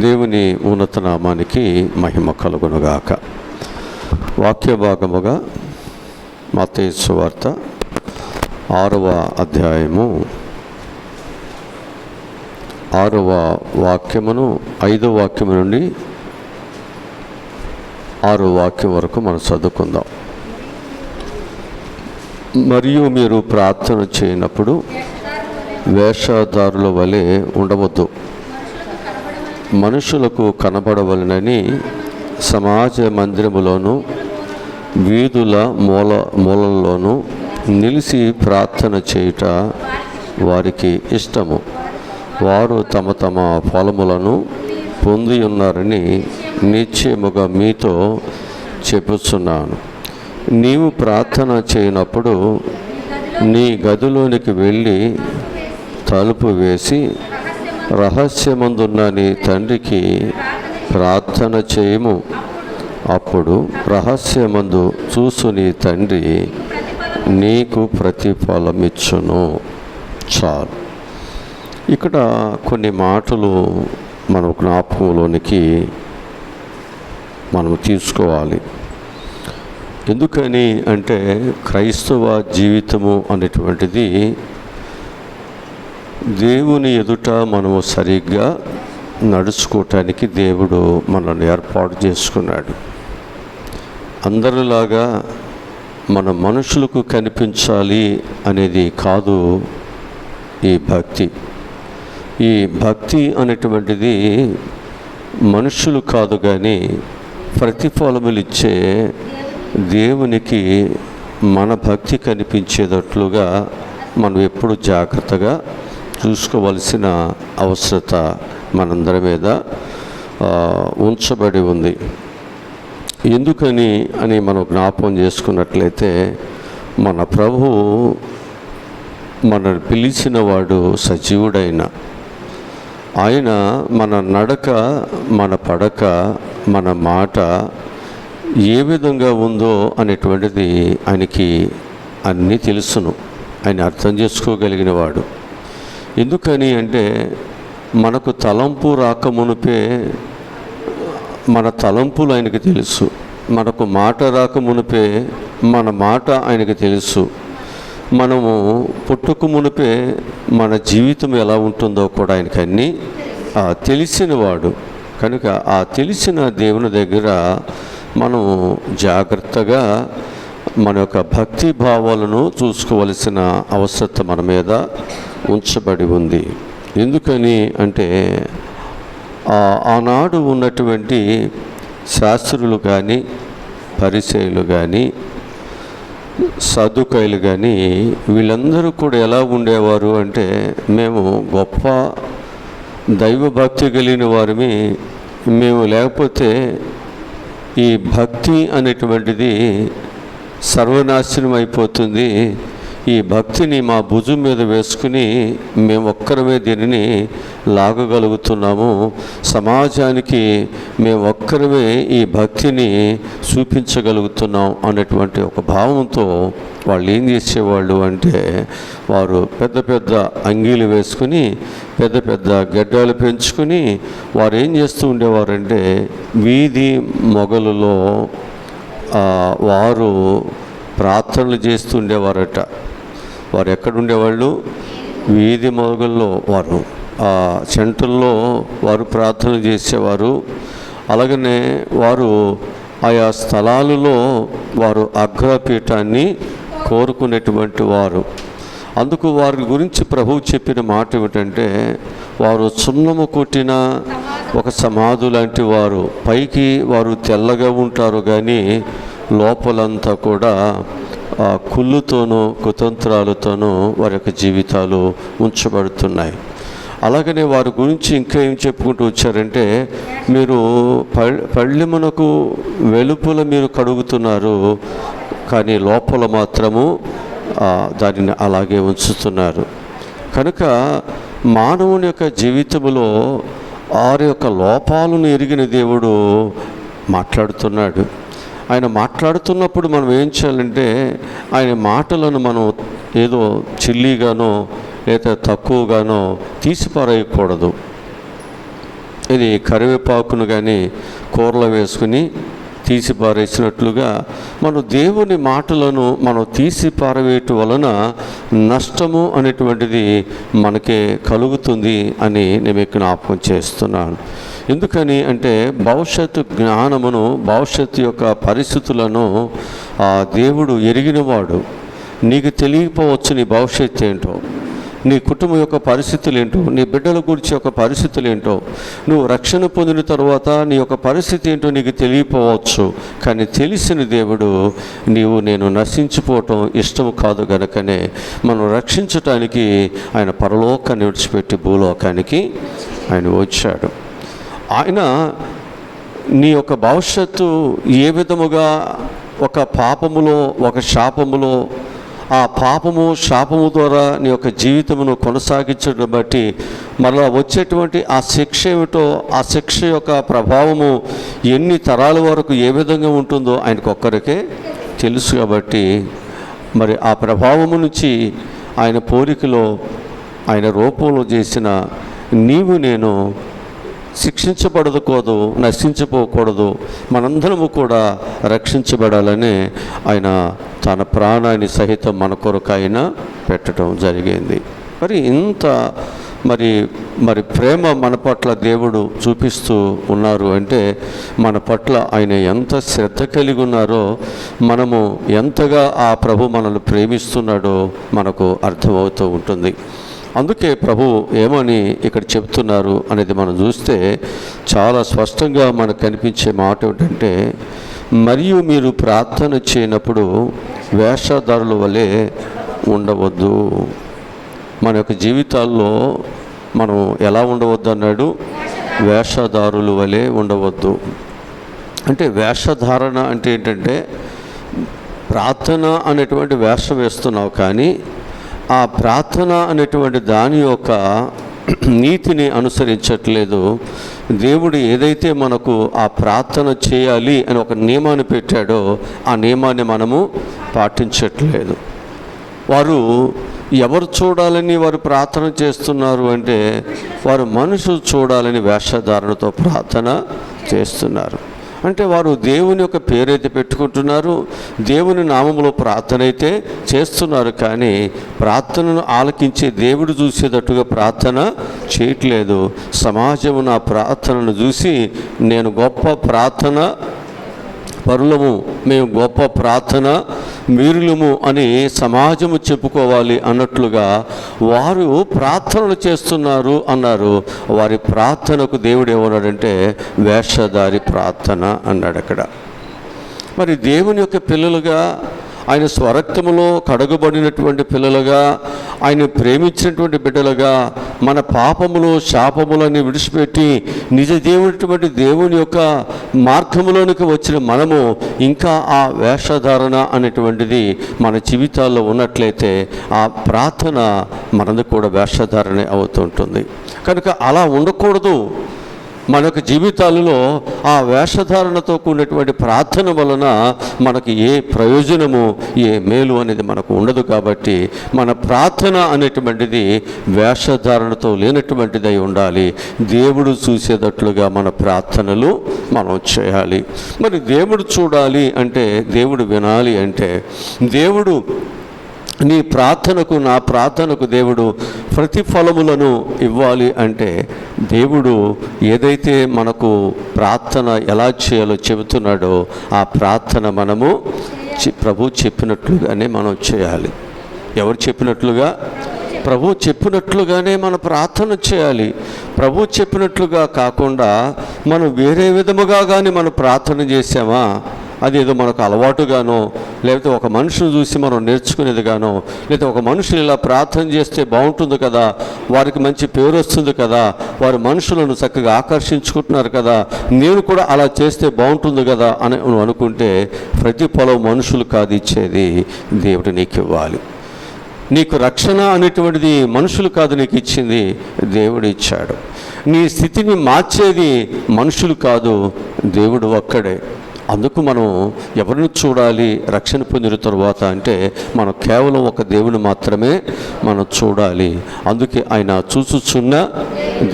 దేవుని ఉన్నత నామానికి మహిమ కలుగునుగాక. వాక్య భాగముగా మత్తయి సువార్త 6వ అధ్యాయము 6వ వాక్యమును 5వ వాక్యము నుండి 6వ వాక్యం వరకు మనం చదువుకుందాం. మరియు మీరు ప్రార్థన చేయనప్పుడు వేషధారుల వలె ఉండవద్దు, మనుషులకు కనబడవలనని సమాజ మందిరములోను వీధుల మూలల్లోనూ నిలిచి ప్రార్థన చేయుట వారికి ఇష్టము. వారు తమ తమ ఫలములను పొంది ఉన్నారని నిశ్చయముగా మీతో చెప్పుచున్నాను. నీవు ప్రార్థన చేయనప్పుడు నీ గదిలోనికి వెళ్ళి తలుపు వేసి రహస్యమందున్న నీ తండ్రికి ప్రార్థన చేయము. అప్పుడు రహస్యమందు చూసు నీ తండ్రి నీకు ప్రతిఫలమిచ్చును. చాలు. ఇక్కడ కొన్ని మాటలు మన జ్ఞాపకంలోనికి మనం తీసుకోవాలి. ఎందుకని అంటే క్రైస్తవ జీవితము అనేటువంటిది దేవుని ఎదుట మనము సరిగ్గా నడుచుకోవటానికి దేవుడు మనల్ని ఏర్పాటు చేసుకున్నాడు. అందరిలాగా మన మనుషులకు కనిపించాలి అనేది కాదు ఈ భక్తి. ఈ భక్తి అనేటువంటిది మనుషులు కాదు, కానీ ప్రతిఫలములిచ్చే దేవునికి మన భక్తి కనిపించేటట్లుగా మనం ఎప్పుడు జాగ్రత్తగా చూసుకోవలసిన అవసరత మనందరి మీద ఉంచబడి ఉంది. ఎందుకని అని మనం జ్ఞాపకం చేసుకున్నట్లయితే, మన ప్రభువు మనల్ని పిలిచిన వాడు సజీవుడైన ఆయన మన నడక, మన పడక, మన మాట ఏ విధంగా ఉందో అనేటువంటిది ఆయనకి అన్నీ తెలుసును. ఆయన అర్థం చేసుకోగలిగిన వాడు. ఎందుకని అంటే మనకు తలంపు రాకమునుపే మన తలంపులు ఆయనకు తెలుసు. మనకు మాట రాకమునుపే మన మాట ఆయనకు తెలుసు. మనము పుట్టుక మునిపే మన జీవితం ఎలా ఉంటుందో కూడా ఆయనకు అన్నీ తెలిసినవాడు. కనుక ఆ తెలిసిన దేవుని దగ్గర మనం జాగ్రత్తగా మన యొక్క భక్తి భావాలను చూసుకోవలసిన అవసరత మన మీద ఉంచబడి ఉంది. ఎందుకని అంటే ఆనాడు ఉన్నటువంటి శాస్త్రులు కానీ, పరిసయ్యులు కానీ, సదుకాయులు కానీ వీళ్ళందరూ కూడా ఎలా ఉండేవారు అంటే, మేము గొప్ప దైవభక్తి కలిగిన వారిని, మేము లేకపోతే ఈ భక్తి అనేటువంటిది సర్వనాశనం అయిపోతుంది. ఈ భక్తిని మా భుజం మీద వేసుకుని మేము ఒక్కరమే దీనిని లాగగలుగుతున్నాము, సమాజానికి మేము ఒక్కరమే ఈ భక్తిని చూపించగలుగుతున్నాం అనేటువంటి ఒక భావంతో వాళ్ళు ఏం చేసేవాళ్ళు అంటే, వారు పెద్ద పెద్ద అంగీలు వేసుకుని, పెద్ద పెద్ద గడ్డాలు పెంచుకుని వారు ఏం చేస్తూ ఉండేవారంటే, వీధి మొగలులో వారు ప్రార్థనలు చేస్తూ ఉండేవారట. వారు ఎక్కడుండేవాళ్ళు? వీధి మొగల్లో, వారు సెంటర్లో వారు ప్రార్థనలు చేసేవారు. అలాగనే వారు ఆయా స్థలాలలో వారు అగ్రపీఠాన్ని కోరుకునేటువంటి వారు. అందుకు వారి గురించి ప్రభువు చెప్పిన మాట ఏమిటంటే, వారు సున్నము కొట్టిన ఒక సమాధి లాంటి వారు. పైకి వారు తెల్లగా ఉంటారు, కానీ లోపలంతా కూడా కుళ్ళుతోనూ కుతంత్రాలతోనూ వారి యొక్క జీవితాలు ఉంచబడుతున్నాయి. అలాగనే వారి గురించి ఇంకా ఏం చెప్పుకుంటూ వచ్చారంటే, మీరు పళ్ళెమునకు వెలుపల మీరు కడుగుతున్నారు, కానీ లోపల మాత్రము దానిని అలాగే ఉంచుతున్నారు. కనుక మానవుని యొక్క జీవితంలో వారి యొక్క లోపాలను ఎరిగిన దేవుడు మాట్లాడుతున్నాడు. ఆయన మాట్లాడుతున్నప్పుడు మనం ఏం చేయాలంటే, ఆయన మాటలను మనం ఏదో చిల్లిగానో లేదా తక్కువగానో తీసిపారేయకూడదు. ఇది కరివేపాకును కానీ కూరలో వేసుకుని తీసి పారేసినట్లుగా మనం దేవుని మాటలను మనం తీసి పారవేయటం వలన నష్టము అనేటువంటిది మనకే కలుగుతుంది అని నేను జ్ఞాపకం చేస్తున్నాను. ఎందుకని అంటే భవిష్యత్తు జ్ఞానమును, భవిష్యత్తు యొక్క పరిస్థితులను దేవుడు ఎరిగినవాడు. నీకు తెలియకపోవచ్చు నీ భవిష్యత్తు ఏంటో, నీ కుటుంబం యొక్క పరిస్థితులు ఏంటో, నీ బిడ్డల గురించి యొక్క పరిస్థితులు ఏంటో, నువ్వు రక్షణ పొందిన తర్వాత నీ యొక్క పరిస్థితి ఏంటో నీకు తెలియపోవచ్చు. కానీ తెలిసిన దేవుడు నేను నశించిపోవటం ఇష్టం కాదు గనుకనే మనం రక్షించటానికి ఆయన పరలోకాన్ని విడిచిపెట్టి భూలోకానికి ఆయన వచ్చాడు. ఆయన నీ యొక్క భవిష్యత్తు ఏ విధముగా ఒక పాపములో, ఒక శాపములో, ఆ పాపము శాపము ద్వారా నీ యొక్క జీవితమును కొనసాగించడం బట్టి మరలా వచ్చేటువంటి ఆ శిక్ష ఏమిటో, ఆ శిక్ష యొక్క ప్రభావము ఎన్ని తరాల వరకు ఏ విధంగా ఉంటుందో ఆయనకు ఒక్కరికే తెలుసు. కాబట్టి మరి ఆ ప్రభావము నుంచి ఆయన పోలికలో, ఆయన రూపంలో చేసిన నీవు నేను శిక్షించబడకూడదు, నశించిపోకూడదు, మనందరము కూడా రక్షించబడాలని ఆయన తన ప్రాణాన్ని సహితం మన కొరకు ఆయన పెట్టడం జరిగింది. మరి ఇంత మరి ప్రేమ మన పట్ల దేవుడు చూపిస్తూ ఉన్నారు అంటే మన పట్ల ఆయన ఎంత శ్రద్ధ కలిగి ఉన్నారో, మనము ఎంతగా ఆ ప్రభు మనల్ని ప్రేమిస్తున్నాడో మనకు అర్థమవుతూ ఉంటుంది. అందుకే ప్రభు ఏమని ఇక్కడ చెప్తున్నారు అనేది మనం చూస్తే చాలా స్పష్టంగా మనకు కనిపించే మాట ఏమిటంటే, మరియు మీరు ప్రార్థన చేయనప్పుడు వేషధారుల వలె ఉండవద్దు. మన యొక్క జీవితాల్లో మనం ఎలా ఉండవద్దు అన్నాడు? వేషధారుల వలె ఉండవద్దు. అంటే వేషధారణ అంటే ఏంటంటే, ప్రార్థన అనేటువంటి వేషం వేస్తున్నావు, కానీ ఆ ప్రార్థన అనేటువంటి దాని యొక్క నీతిని అనుసరించట్లేదు. దేవుడు ఏదైతే మనకు ఆ ప్రార్థన చేయాలి అని ఒక నియమాన్ని పెట్టాడో ఆ నియమాన్ని మనము పాటించట్లేదు. వారు ఎవరు చూడాలని వారు ప్రార్థన చేస్తున్నారు అంటే, వారు మనుషులు చూడాలని వేషధారణతో ప్రార్థన చేస్తున్నారు. అంటే వారు దేవుని యొక్క పేరైతే పెట్టుకుంటున్నారు, దేవుని నామములో ప్రార్థన అయితే చేస్తున్నారు, కానీ ప్రార్థనను ఆలకించే దేవుడు చూసేటట్టుగా ప్రార్థన చేయట్లేదు. సమాజము నా ప్రార్థనను చూసి నేను గొప్ప ప్రార్థన పరులము, మేము గొప్ప ప్రార్థన వీరులము అని సమాజము చెప్పుకోవాలి అన్నట్లుగా వారు ప్రార్థనలు చేస్తున్నారు అన్నారు. వారి ప్రార్థనకు దేవుడు ఏమన్నాడంటే వేషధారి ప్రార్థన అన్నాడు అక్కడ. మరి దేవుని యొక్క పిల్లలుగా, ఆయన స్వరక్తములో కడగబడినటువంటి పిల్లలుగా, ఆయన ప్రేమించినటువంటి బిడ్డలుగా, మన పాపములు శాపములని విడిచిపెట్టి నిజ దేవునటువంటి దేవుని యొక్క మార్గములోనికి వచ్చిన మనము ఇంకా ఆ వేషధారణ అనేటువంటిది మన జీవితాల్లో ఉన్నట్లయితే ఆ ప్రార్థన మనది కూడా వేషధారణ అవుతుంటుంది. కనుక అలా ఉండకూడదు. మన యొక్క జీవితాలలో ఆ వేషధారణతో కూడినటువంటి ప్రార్థన వలన మనకి ఏ ప్రయోజనము, ఏ మేలు అనేది మనకు ఉండదు. కాబట్టి మన ప్రార్థన అనేటువంటిది వేషధారణతో లేనటువంటిదై ఉండాలి. దేవుడు చూసేటట్లుగా మన ప్రార్థనలు మనం చేయాలి. మరి దేవుడు చూడాలి అంటే, దేవుడు వినాలి అంటే, దేవుడు నీ ప్రార్థనకు, నా ప్రార్థనకు దేవుడు ప్రతిఫలములను ఇవ్వాలి అంటే, దేవుడు ఏదైతే మనకు ప్రార్థన ఎలా చేయాలో చెబుతున్నాడో ఆ ప్రార్థన మనము ప్రభు చెప్పినట్లుగానే మనం చేయాలి. ఎవరు చెప్పినట్లుగా? ప్రభు చెప్పినట్లుగానే మన ప్రార్థన చేయాలి. ప్రభు చెప్పినట్లుగా కాకుండా మనం వేరే విధముగా కానీ మనం ప్రార్థన చేసామా, అదేదో మనకు అలవాటుగానో, లేకపోతే ఒక మనుషుని చూసి మనం నేర్చుకునేదిగానో, లేకపోతే ఒక మనుషులు ఇలా ప్రార్థన చేస్తే బాగుంటుంది కదా, వారికి మంచి పేరు వస్తుంది కదా, వారు మనుషులను చక్కగా ఆకర్షించుకుంటున్నారు కదా, నేను కూడా అలా చేస్తే బాగుంటుంది కదా అని అనుకుంటే ప్రతిఫలం మనుషులు కాదు ఇచ్చేది, దేవుడు నీకు ఇవ్వాలి. నీకు రక్షణ అనేటువంటిది మనుషులు కాదు నీకు ఇచ్చింది, దేవుడు ఇచ్చాడు. నీ స్థితిని మార్చేది మనుషులు కాదు, దేవుడు ఒక్కడే. అందుకు మనం ఎవరిని చూడాలి రక్షణ పొందిన తరువాత అంటే మనం కేవలం ఒక దేవుని మాత్రమే మనం చూడాలి. అందుకే ఆయన చూచుచున్న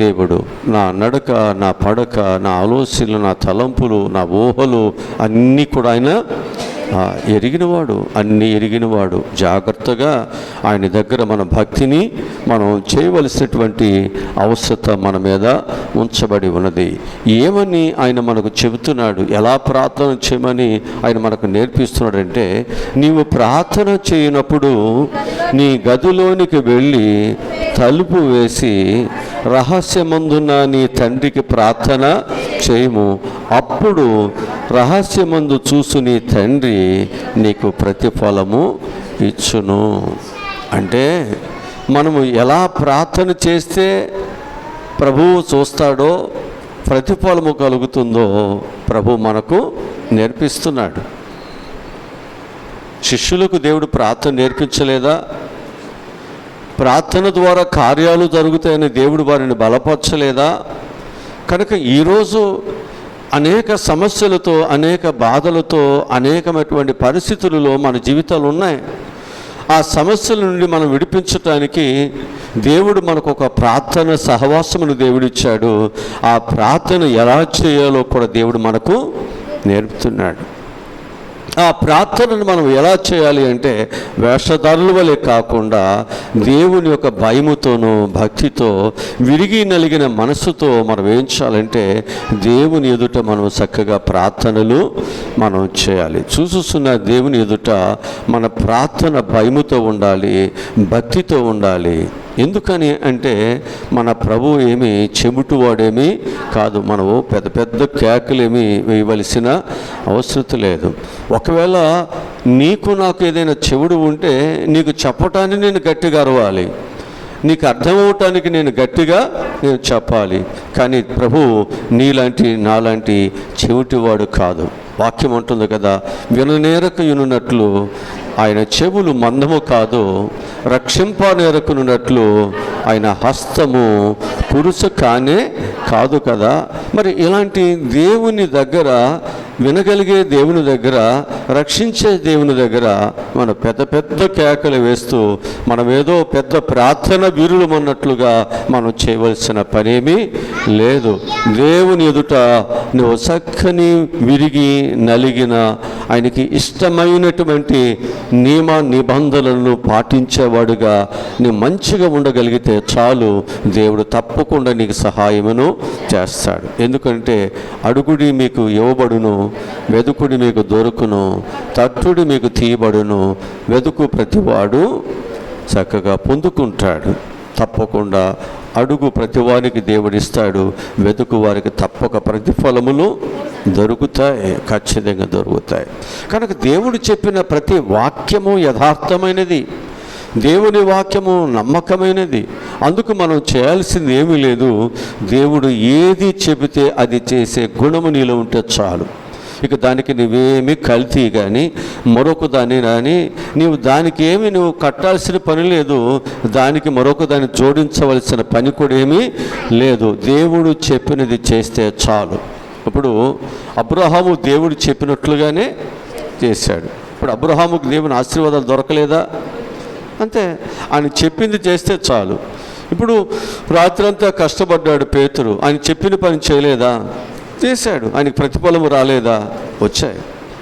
దేవుడు. నా నడక, నా పడక, నా ఆలోచనలు, నా తలంపులు, నా ఊహలు అన్నీ కూడా ఆయన ఎరిగినవాడు, అన్నీ ఎరిగినవాడు. జాగ్రత్తగా ఆయన దగ్గర మన భక్తిని మనం చేయవలసినటువంటి అవసరత మన మీద ఉంచబడి ఉన్నది. ఏమని ఆయన మనకు చెబుతున్నాడు, ఎలా ప్రార్థన చేయమని ఆయన మనకు నేర్పిస్తున్నాడంటే, నీవు ప్రార్థన చేయనప్పుడు నీ గదిలోనికి వెళ్ళి తలుపు వేసి రహస్యమందున్న నీ తండ్రికి ప్రార్థన చేయము. అప్పుడు రహస్యమందు చూసు నీ తండ్రి నీకు ప్రతిఫలము ఇచ్చును. అంటే మనము ఎలా ప్రార్థన చేస్తే ప్రభువు చూస్తాడో, ప్రతిఫలము కలుగుతుందో ప్రభు మనకు నేర్పిస్తున్నాడు. శిష్యులకు దేవుడు ప్రార్థన నేర్పించలేదా? ప్రార్థన ద్వారా కార్యాలు జరుగుతాయని దేవుడు వారిని బలపరచలేదా? కనుక ఈరోజు అనేక సమస్యలతో, అనేక బాధలతో, అనేకమైనటువంటి పరిస్థితులలో మన జీవితాలు ఉన్నాయి. ఆ సమస్యల నుండి మనం విడిపించటానికి దేవుడు మనకు ఒక ప్రార్థన సహవాసమును దేవుడిచ్చాడు. ఆ ప్రార్థన ఎలా చేయాలో కూడా దేవుడు మనకు నేర్పుతున్నాడు. ఆ ప్రార్థనను మనం ఎలా చేయాలి అంటే, వేషధారుల వలె కాకుండా దేవుని యొక్క భయముతోనూ భక్తితో విరిగి నలిగిన మనసుతో మనం ఏం చేయాలంటే, దేవుని ఎదుట మనం చక్కగా ప్రార్థనలు మనం చేయాలి. చూస్తున్న దేవుని ఎదుట మన ప్రార్థన భయముతో ఉండాలి, భక్తితో ఉండాలి. ఎందుకని అంటే మన ప్రభు ఏమీ చెబుటువాడేమీ కాదు. మనము పెద్ద పెద్ద కేకలేమీ వేయవలసిన అవసరం లేదు. ఒకవేళ నీకు నాకు ఏదైనా చెవుడు ఉంటే నీకు చెప్పటానికి నేను గట్టిగా అరవాలి, నీకు అర్థమవటానికి నేను గట్టిగా చెప్పాలి. కానీ ప్రభు నీలాంటి నాలాంటి చెవిటివాడు కాదు. వాక్యం అంటుంది కదా, విననేరక వినున్నట్లు ఆయన చెవులు మందము కాదు, రక్షింపనేరకునున్నట్లు ఆయన హస్తము పురుష కానే కాదు కదా. మరి ఇలాంటి దేవుని దగ్గర, వినగలిగే దేవుని దగ్గర, రక్షించే దేవుని దగ్గర మనం పెద్ద పెద్ద కేకలు వేస్తూ మనం ఏదో పెద్ద ప్రార్థన వీరులు అన్నట్లుగా మనం చేయవలసిన పనేమీ లేదు. దేవుని ఎదుట నువ్వు చక్కని విరిగి నలిగిన, ఆయనకి ఇష్టమైనటువంటి నియమ నిబంధనలను పాటించేవాడుగా నీ మంచిగా ఉండగలిగితే చాలు, దేవుడు తప్పకుండా నీకు సహాయమును చేస్తాడు. ఎందుకంటే అడుగుడి మీకు ఇవ్వబడును, వెదుకుడి మీకు దొరుకును, తట్టుడి మీకు తీయబడును, వెదుకు ప్రతివాడు చక్కగా పొందుకుంటాడు. తప్పకుండా అడుగు ప్రతివారికి దేవుడిస్తాడు, వెతుకు వారికి తప్పక ప్రతిఫలములు దొరుకుతాయి, ఖచ్చితంగా దొరుకుతాయి. కనుక దేవుడు చెప్పిన ప్రతి వాక్యము యథార్థమైనది, దేవుని వాక్యము నమ్మకమైనది. అందుకు మనం చేయాల్సింది ఏమీ లేదు. దేవుడు ఏది చెబితే అది చేసే గుణము నీలో ఉంటే చాలు. ఇక దానికి నువ్వేమి కల్తీ కానీ మరొక దాన్ని కానీ నీవు దానికి ఏమి నువ్వు కట్టాల్సిన పని లేదు, దానికి మరొక దాన్ని జోడించవలసిన పని కూడా ఏమీ లేదు. దేవుడు చెప్పినది చేస్తే చాలు. ఇప్పుడు అబ్రహాము దేవుడు చెప్పినట్లుగానే చేశాడు. ఇప్పుడు అబ్రహాముకు దేవుని ఆశీర్వాదాలు దొరకలేదా? అంతే, ఆయన చెప్పింది చేస్తే చాలు. ఇప్పుడు రాత్రంతా కష్టపడ్డాడు పేతురు, ఆయన చెప్పిన పని చేయలేదా? చేశాడు. ఆయనకి ప్రతిఫలము రాలేదా? వచ్చాయి.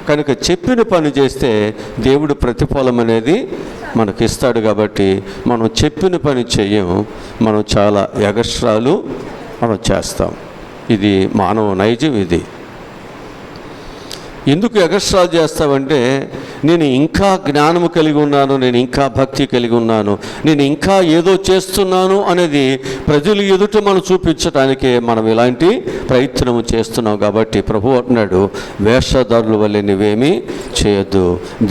కనుక చెప్పిన పని చేస్తే దేవుడు ప్రతిఫలం అనేది మనకి ఇస్తాడు. కాబట్టి మనం చెప్పిన పని చెయ్యం, మనం చాలా ఎగస్ట్రాలు మనం చేస్తాం. ఇది మానవ నైజం. ఇది ఎందుకు ఎగస్ట్రాలు చేస్తామంటే, నేను ఇంకా జ్ఞానము కలిగి ఉన్నాను, నేను ఇంకా భక్తి కలిగి ఉన్నాను, నేను ఇంకా ఏదో చేస్తున్నాను అనేది ప్రజలు ఎదుట మనం చూపించడానికే మనం ఇలాంటి ప్రయత్నము చేస్తున్నాం. కాబట్టి ప్రభు అంటున్నాడు, వేషధారుల వల్లే నువ్వేమీ చేయొద్దు,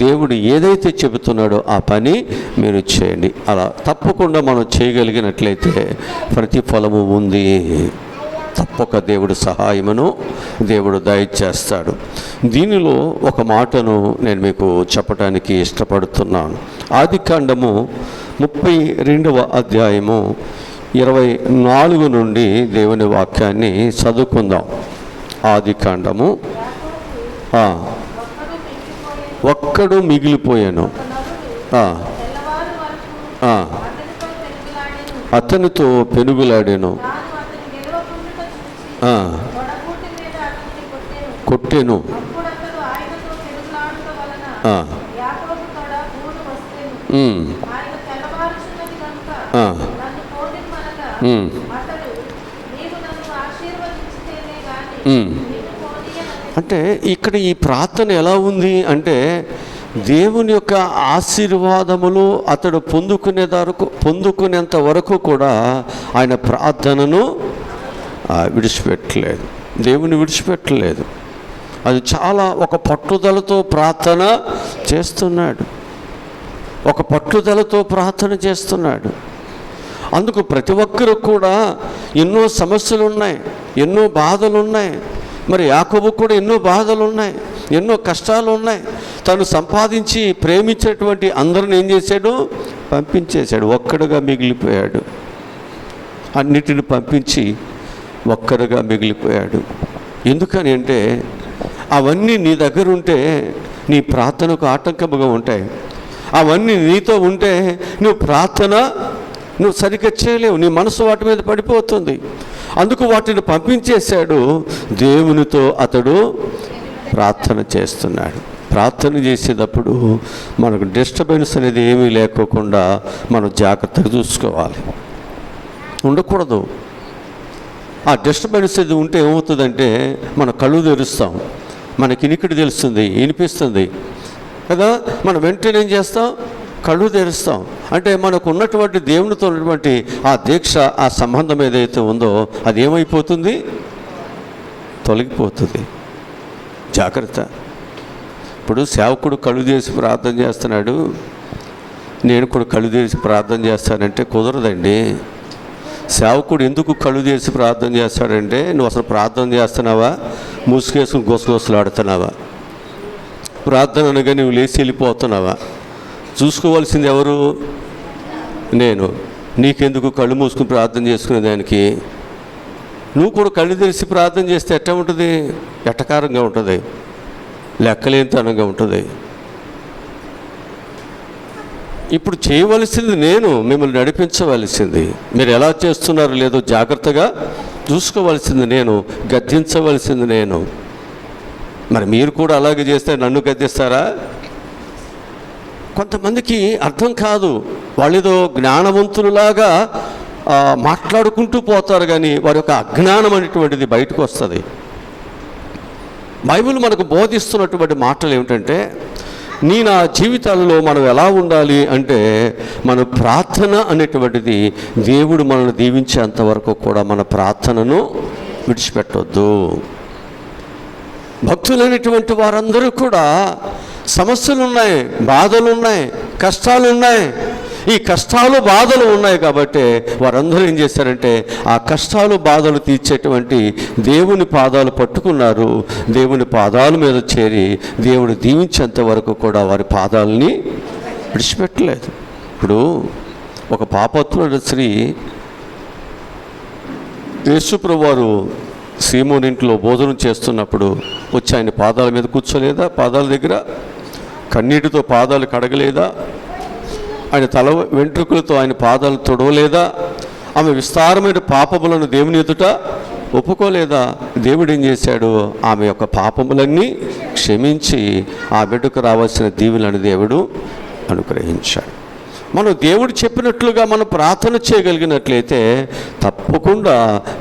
దేవుడు ఏదైతే చెబుతున్నాడో ఆ పని మీరు చేయండి. అలా తప్పకుండా మనం చేయగలిగినట్లయితే ప్రతిఫలము ఉంది. తప్పక దేవుడు సహాయమును దేవుడు దయచేస్తాడు. దీనిలో ఒక మాటను నేను మీకు చెప్పడానికి ఇష్టపడుతున్నాను. ఆదికాండము 32వ అధ్యాయము 24 నుండి దేవుని వాక్యాన్ని చదువుకుందాం. ఆదికాండము ఒక్కడు మిగిలిపోయాను. అతనితో పెనుగులాడాను, కొట్టెను. అంటే ఇక్కడ ఈ ప్రార్థన ఎలా ఉంది అంటే, దేవుని యొక్క ఆశీర్వాదములు అతడు పొందుకునేంత వరకు కూడా ఆయన ప్రార్థనను విడిచిపెట్టలేదు, దేవుని విడిచిపెట్టలేదు. అది చాలా ఒక పట్టుదలతో ప్రార్థన చేస్తున్నాడు, ఒక పట్టుదలతో ప్రార్థన చేస్తున్నాడు. అందుకు ప్రతి ఒక్కరు కూడా ఎన్నో సమస్యలు ఉన్నాయి, ఎన్నో బాధలు ఉన్నాయి. మరి యాకోబు కూడా ఎన్నో బాధలు ఉన్నాయి, ఎన్నో కష్టాలు ఉన్నాయి. తను సంపాదించి ప్రేమించేటువంటి అందరిని ఏం చేశాడు? పంపించేశాడు. ఒక్కడుగా మిగిలిపోయాడు. అన్నిటిని పంపించి ఒక్కడుగా మిగిలిపోయాడు. ఎందుకని అంటే, అవన్నీ నీ దగ్గర ఉంటే నీ ప్రార్థనకు ఆటంకముగా ఉంటాయి. అవన్నీ నీతో ఉంటే నువ్వు సరిగ్గా చేయలేవు, నీ మనసు వాటి మీద పడిపోతుంది. అందుకు వాటిని పంపించేశాడు. దేవునితో అతడు ప్రార్థన చేస్తున్నాడు. ప్రార్థన చేసేటప్పుడు మనకు డిస్టర్బెన్స్ అనేది ఏమీ లేకోకుండా మనం జాగ్రత్తగా చూసుకోవాలి, ఉండకూడదు. ఆ డిస్టర్బెన్స్ ఇది ఉంటే ఏమవుతుందంటే, మన కళ్ళు తెరుస్తాం, మనకి ఇనికిడి తెలుస్తుంది, వినిపిస్తుంది కదా. మనం వెంటనే ఏం చేస్తాం? కళ్ళు తెరుస్తాం. అంటే మనకు ఉన్నటువంటి దేవునితో ఉన్నటువంటి ఆ దీక్ష, ఆ సంబంధం ఏదైతే ఉందో అది ఏమైపోతుంది? తొలగిపోతుంది. జాగ్రత్త. ఇప్పుడు సేవకుడు కళ్ళు తెరిచి ప్రార్థన చేస్తున్నాడు, నేను కూడా కళ్ళు తెరిచి ప్రార్థన చేస్తానంటే కుదరదండి. సేవకుడు ఎందుకు కళ్ళు తెరిచి ప్రార్థన చేస్తాడంటే, నువ్వు అసలు ప్రార్థన చేస్తున్నావా, మూసుకేసుకుని గొసగొసలాడుతున్నావా? ప్రార్థన అనగా నువ్వు లేచి వెళ్ళిపోతున్నావా? చూసుకోవాల్సింది ఎవరు? నేను. నీకెందుకు కళ్ళు మూసుకుని ప్రార్థన చేసుకునే దానికి? నువ్వు కూడా కళ్ళు తెరిచి ప్రార్థన చేస్తే ఎట్లా ఉంటుంది? ఎట్టకారంగా ఉంటుంది, లెక్కలేనితనంగా ఉంటుంది. ఇప్పుడు చేయవలసింది నేను, మిమ్మల్ని నడిపించవలసింది. మీరు ఎలా చేస్తున్నారో లేదో జాగ్రత్తగా చూసుకోవలసింది నేను, గద్దించవలసింది నేను. మరి మీరు కూడా అలాగే చేస్తే నన్ను గద్దిస్తారా? కొంతమందికి అర్థం కాదు, వాళ్ళు ఏదో జ్ఞానవంతులులాగా మాట్లాడుకుంటూ పోతారు, కానీ వారి యొక్క అజ్ఞానం అనేటువంటిది బయటకు వస్తుంది. బైబిల్ మనకు బోధిస్తున్నటువంటి మాటలు ఏమిటంటే, నా జీవితాలలో మనం ఎలా ఉండాలి అంటే, మన ప్రార్థన అనేటువంటిది దేవుడు మనల్ని దీవించేంత వరకు కూడా మన ప్రార్థనను విడిచిపెట్టొద్దు. భక్తులైనటువంటి వారందరూ కూడా సమస్యలు ఉన్నాయి, బాధలు ఉన్నాయి, కష్టాలు ఉన్నాయి. ఈ కష్టాలు బాధలు ఉన్నాయి కాబట్టి వారందరూ ఏం చేశారంటే, ఆ కష్టాలు బాధలు తీర్చేటువంటి దేవుని పాదాలు పట్టుకున్నారు. దేవుని పాదాల మీద చేరి దేవుడు దీవించేంత వరకు కూడా వారి పాదాలని విడిచిపెట్టలేదు. ఇప్పుడు ఒక పాపత్రుల స్త్రీ యేసుప్రభువు వారు సీమోని ఇంట్లో భోజనం చేస్తున్నప్పుడు వచ్చి ఆయన పాదాల మీద కూర్చోలేదా? పాదాల దగ్గర కన్నీటితో పాదాలు కడగలేదా? ఆయన తల వెంట్రుకలతో ఆయన పాదాలు తొడవలేదా? ఆమె విస్తారమైన పాపములను దేవుని ఎదుట ఒప్పుకోలేదా? దేవుడు ఏం చేశాడు? ఆమె యొక్క పాపములన్నీ క్షమించి ఆ బిడ్డకు రావాల్సిన దీవెనలను దేవుడు అనుగ్రహించాడు. మనం దేవుడు చెప్పినట్లుగా మనం ప్రార్థన చేయగలిగినట్లయితే తప్పకుండా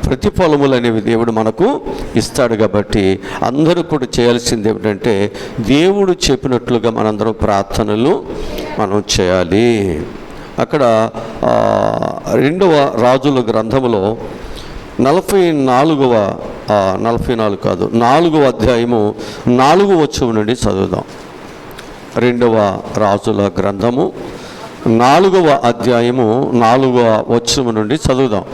ప్రతిఫలములు అనేవి దేవుడు మనకు ఇస్తాడు. కాబట్టి అందరూ కూడా చేయాల్సింది ఏమిటంటే, దేవుడు చెప్పినట్లుగా మనందరం ప్రార్థనలు మనం చేయాలి. అక్కడ 2వ రాజుల గ్రంథములో 44వ అధ్యాయము 4వ వచనం నుండి చదువుదాం. 2వ రాజుల గ్రంథము 4వ అధ్యాయము 4వ వచనం నుండి చదువుదాం.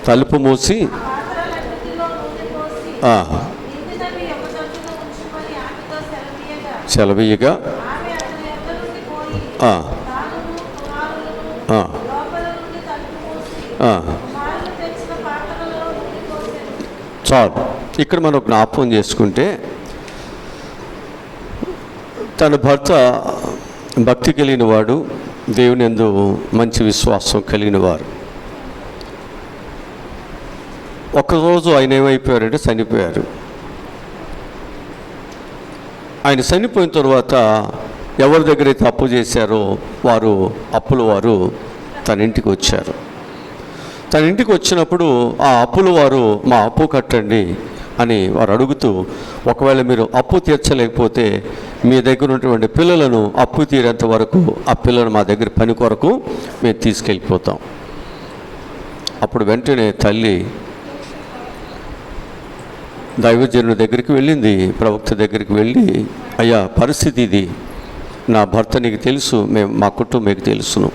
తలుపు మూసి సెలవీయగా చాలు. ఇక్కడ మనం జ్ఞాపకం చేసుకుంటే తన భర్త భక్తి కలిగిన వాడు, దేవుని యందు మంచి విశ్వాసం కలిగిన వారు. ఒకరోజు ఆయన ఏమైపోయారంటే చనిపోయారు. ఆయన చనిపోయిన తర్వాత ఎవరి దగ్గర అయితే అప్పు చేశారో వారు వారు తన ఇంటికి వచ్చారు. తన ఇంటికి వచ్చినప్పుడు ఆ అప్పుల వారు మా అప్పు కట్టండి అని వారు అడుగుతూ, ఒకవేళ మీరు అప్పు తీర్చలేకపోతే మీ దగ్గర ఉన్నటువంటి పిల్లలను అప్పు తీరేంత వరకు ఆ పిల్లలు మా దగ్గర పని కొరకు మేము తీసుకెళ్ళిపోతాం. అప్పుడు వెంటనే తల్లి దైవజనుడి దగ్గరికి వెళ్ళింది, ప్రవక్త దగ్గరికి వెళ్ళి, అయ్యా పరిస్థితి ఇది, నా భర్త నీకు తెలుసు, మా కుటుంబం మీకు తెలుసును,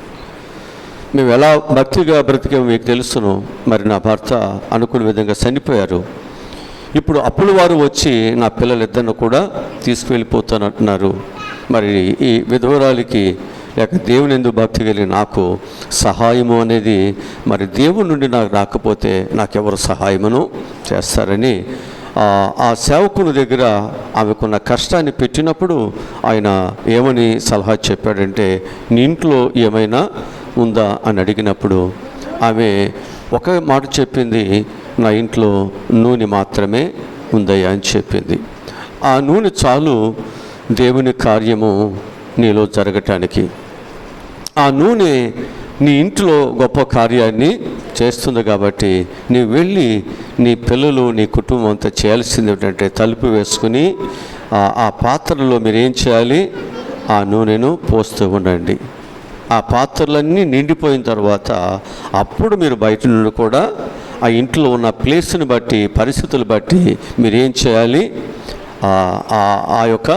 మేము ఎలా భక్తిగా బ్రతికామో మీకు తెలుసును, మరి నా భర్త అనుకున్న విధంగా చనిపోయారు, ఇప్పుడు అప్పుల వారు వచ్చి నా పిల్లలిద్దరిని కూడా తీసుకువెళ్ళిపోతానంటున్నారు, మరి ఈ విధవరాలికి లేక దేవుని యందు భక్తి కలిగి నాకు సహాయము అనేది మరి దేవుని నుండి నాకు రాకపోతే నాకెవరు సహాయమును చేస్తారని ఆ సేవకుని దగ్గర ఆమెకున్న కష్టాన్ని పెట్టినప్పుడు ఆయన ఏమని సలహా చెప్పాడంటే, నీ ఇంట్లో ఏమైనా ఉందా అని అడిగినప్పుడు ఆమె ఒక మాట చెప్పింది, నా ఇంట్లో నూనె మాత్రమే ఉందయ్యా అని చెప్పింది. ఆ నూనె చాలు దేవుని కార్యము నీలో జరగటానికి. ఆ నూనె నీ ఇంట్లో గొప్ప కార్యాన్ని చేస్తుంది కాబట్టి నీవు వెళ్ళి నీ పిల్లలు నీ కుటుంబం అంతా చేయాల్సింది ఏంటంటే తలుపు వేసుకుని ఆ పాత్రలో మీరు ఏం చేయాలి, ఆ నూనెను పోస్తూ ఉండండి. ఆ పాత్రలన్నీ నిండిపోయిన తర్వాత అప్పుడు మీరు బయట నుండి కూడా ఆ ఇంట్లో ఉన్న ప్లేస్ని బట్టి పరిస్థితులు బట్టి మీరేం చేయాలి, ఆ యొక్క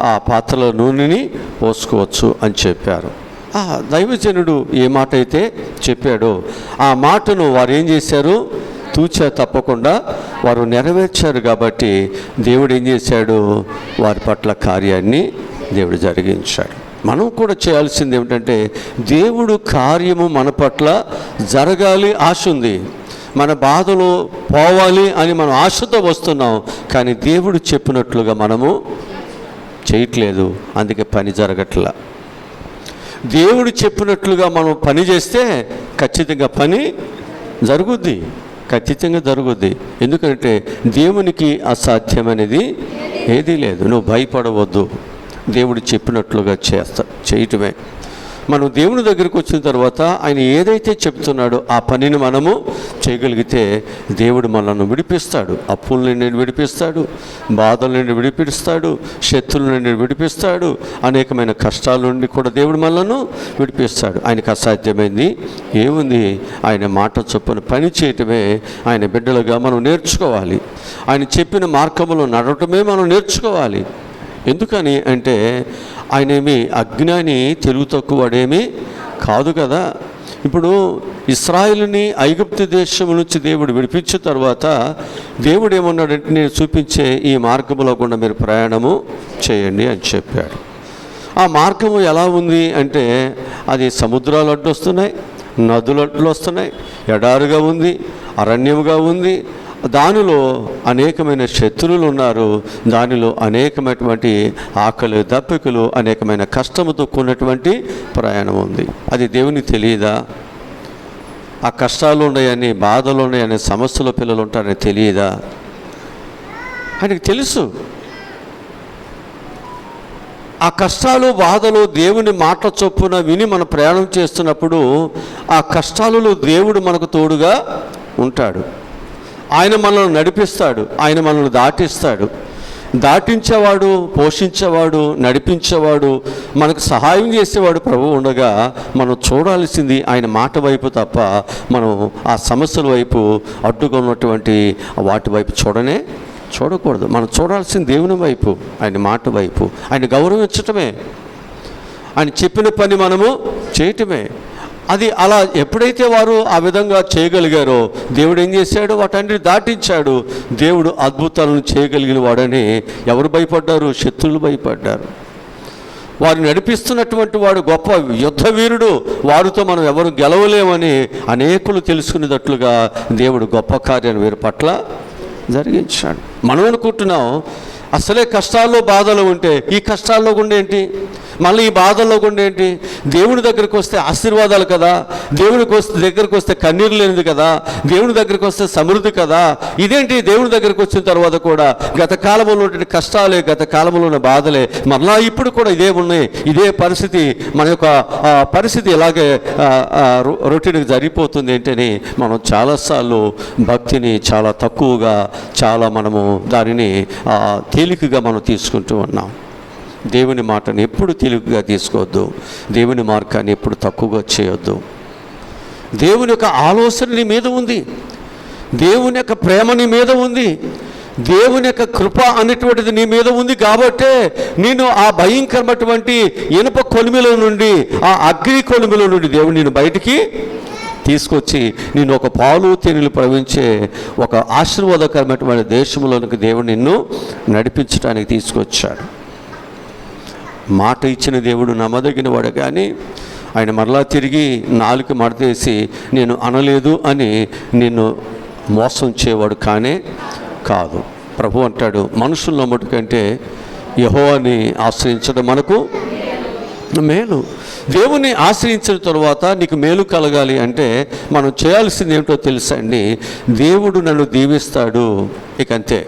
ఆ పాత్రల నూనెని పోసుకోవచ్చు అని చెప్పారు. ఆ దైవజనుడు ఏ మాట అయితే చెప్పాడో ఆ మాటను వారు ఏం చేశారు, తూచా తప్పకుండా వారు నెరవేర్చారు. కాబట్టి దేవుడు ఏం చేశాడు, వారి పట్ల కార్యాన్ని దేవుడు జరిగించాడు. మనం కూడా చేయాల్సింది ఏమిటంటే, దేవుడు కార్యము మన పట్ల జరగాలి ఆశ ఉంది, మన బాధలు పోవాలి అని మనం ఆశతో వస్తున్నాం, కానీ దేవుడు చెప్పినట్లుగా మనము చేయట్లేదు, అందుకే పని జరగట్లా. దేవుడు చెప్పినట్లుగా మనం పని చేస్తే ఖచ్చితంగా పని జరుగుద్ది, ఖచ్చితంగా జరుగుద్ది. ఎందుకంటే దేవునికి అసాధ్యమనేది ఏదీ లేదు. నువ్వు భయపడవద్దు, దేవుడు చెప్పినట్లుగా చేయటమే. మనం దేవుని దగ్గరికి వచ్చిన తర్వాత ఆయన ఏదైతే చెప్తున్నాడో ఆ పనిని మనము చేయగలిగితే దేవుడు మనల్ని విడిపిస్తాడు, అప్పుల నుండి విడిపిస్తాడు, బాధల నుండి విడిపిస్తాడు, శత్రువుల నుండి విడిపిస్తాడు, అనేకమైన కష్టాల నుండి కూడా దేవుడు మనల్ని విడిపిస్తాడు. ఆయనకు అసాధ్యమైంది ఏముంది, ఆయన మాట చొప్పున పని చేయటమే ఆయన బిడ్డలుగా మనం నేర్చుకోవాలి. ఆయన చెప్పిన మార్గంలో నడవటమే మనం నేర్చుకోవాలి. ఎందుకని అంటే ఆయన ఏమి అజ్ఞాని, తెలుగు తక్కువడేమీ కాదు కదా. ఇప్పుడు ఇశ్రాయేలుని ఐగుప్తు దేశం నుంచి దేవుడు విడిపించిన తర్వాత దేవుడు ఏమన్నాడంటే, నేను చూపించే ఈ మార్గంలో గుండా మీరు ప్రయాణము చేయండి అని చెప్పాడు. ఆ మార్గము ఎలా ఉంది అంటే, అది సముద్రాలు అడ్డు వస్తున్నాయి, నదులు అడ్డు వస్తున్నాయి, ఎడారుగా ఉంది, అరణ్యముగా ఉంది, దానిలో అనేకమైన శత్రువులు ఉన్నారు, దానిలో అనేకమైనటువంటి ఆకలి దప్పికలు, అనేకమైన కష్టముతో కూడినటువంటి ప్రయాణం ఉంది. అది దేవునికి తెలియదా? ఆ కష్టాలు ఉన్నాయని, బాధలు ఉన్నాయని, సమస్యల పిల్లలు ఉంటారని తెలియదా? ఆయనకి తెలుసు. ఆ కష్టాలు బాధలు దేవుని మాట చొప్పున విని మనం ప్రయాణం చేస్తున్నప్పుడు ఆ కష్టాలలో దేవుడు మనకు తోడుగా ఉంటాడు. ఆయన మనల్ని నడిపిస్తాడు, ఆయన మనల్ని దాటించేవాడు, పోషించేవాడు, నడిపించేవాడు, మనకు సహాయం చేసేవాడు ప్రభువు ఉండగా మనం చూడాల్సింది ఆయన మాట వైపు తప్ప మనం ఆ సమస్యల వైపు అడ్డుగా ఉన్నటువంటి వాటి వైపు చూడకూడదు. మనం చూడాల్సింది దేవుని వైపు, ఆయన మాట వైపు, ఆయన గౌరవించటమే, ఆయన చెప్పిన పని మనము చేయటమే. అది అలా ఎప్పుడైతే వారు ఆ విధంగా చేయగలిగారో దేవుడు ఏం చేశాడు, వాటన్నిటిని దాటించాడు. దేవుడు అద్భుతాలను చేయగలిగిన వాడని ఎవరు భయపడ్డారు? శత్రువులు భయపడ్డారు. వారు నడిపిస్తున్నటువంటి వాడు గొప్ప యుద్ధ వీరుడు, వారితో మనం ఎవరు గెలవలేమని అనేకులు తెలుసుకునేటట్లుగా దేవుడు గొప్ప కార్యాన్ని వీరి పట్ల జరిగించాడు. మనం అనుకుంటున్నాం అసలే కష్టాల్లో బాధలు ఉంటే ఈ కష్టాల్లో గుండా ఏంటి, మళ్ళీ ఈ బాధల్లో గుండా ఏంటి, దేవుని దగ్గరికి వస్తే ఆశీర్వాదాలు కదా, దగ్గరికి వస్తే కన్నీరు లేనిది కదా, దేవుని దగ్గరికి వస్తే సమృద్ధి కదా, ఇదేంటి దేవుని దగ్గరికి వచ్చిన తర్వాత కూడా గత కాలంలో ఉన్నటువంటి కష్టాలే, గత కాలంలో ఉన్న బాధలే మరలా ఇప్పుడు కూడా ఇదే ఉన్నాయి, ఇదే పరిస్థితి, మన యొక్క పరిస్థితి ఇలాగే రొటీన్గా జరిగిపోతుంది ఏంటని మనం చాలాసార్లు భక్తిని చాలా తక్కువగా, చాలా మనము దానిని తేలికగా మనం తీసుకుంటూ ఉన్నాం. దేవుని మాటను ఎప్పుడు తేలికగా తీసుకోవద్దు, దేవుని మార్గాన్ని ఎప్పుడు తక్కువగా చేయొద్దు. దేవుని యొక్క ఆలోచన నీ మీద ఉంది, దేవుని యొక్క ప్రేమ నీ మీద ఉంది, దేవుని యొక్క కృప అనేటువంటిది నీ మీద ఉంది. కాబట్టే నేను ఆ భయంకరమైనటువంటి ఇనుప కొలిమిలో నుండి, ఆ అగ్ని కొలిమిలో నుండి దేవుడు నేను బయటికి తీసుకొచ్చి నేను ఒక పాలు తేనెలు ప్రవహించే ఒక ఆశీర్వాదకరమైనటువంటి దేశంలోనికి దేవుడు నిన్ను నడిపించడానికి తీసుకొచ్చాడు. మాట ఇచ్చిన దేవుడు నమ్మదగిన వాడు, కానీ ఆయన మరలా తిరిగి నాలుక మడతేసి నేను అనలేదు అని నిన్ను మోసం చేయవాడు కానే కాదు. ప్రభు అంటాడు, మనుషుల నమ్మటి కంటే యెహోవాని ఆశ్రయించడం మనకు మేలు. దేవుని ఆశ్రయించిన తర్వాత నీకు మేలు కలగాలి అంటే మనం చేయాల్సింది ఏమిటో తెలుసా అండి? దేవుడు నన్ను దీవిస్తాడు, ఇక అంతే,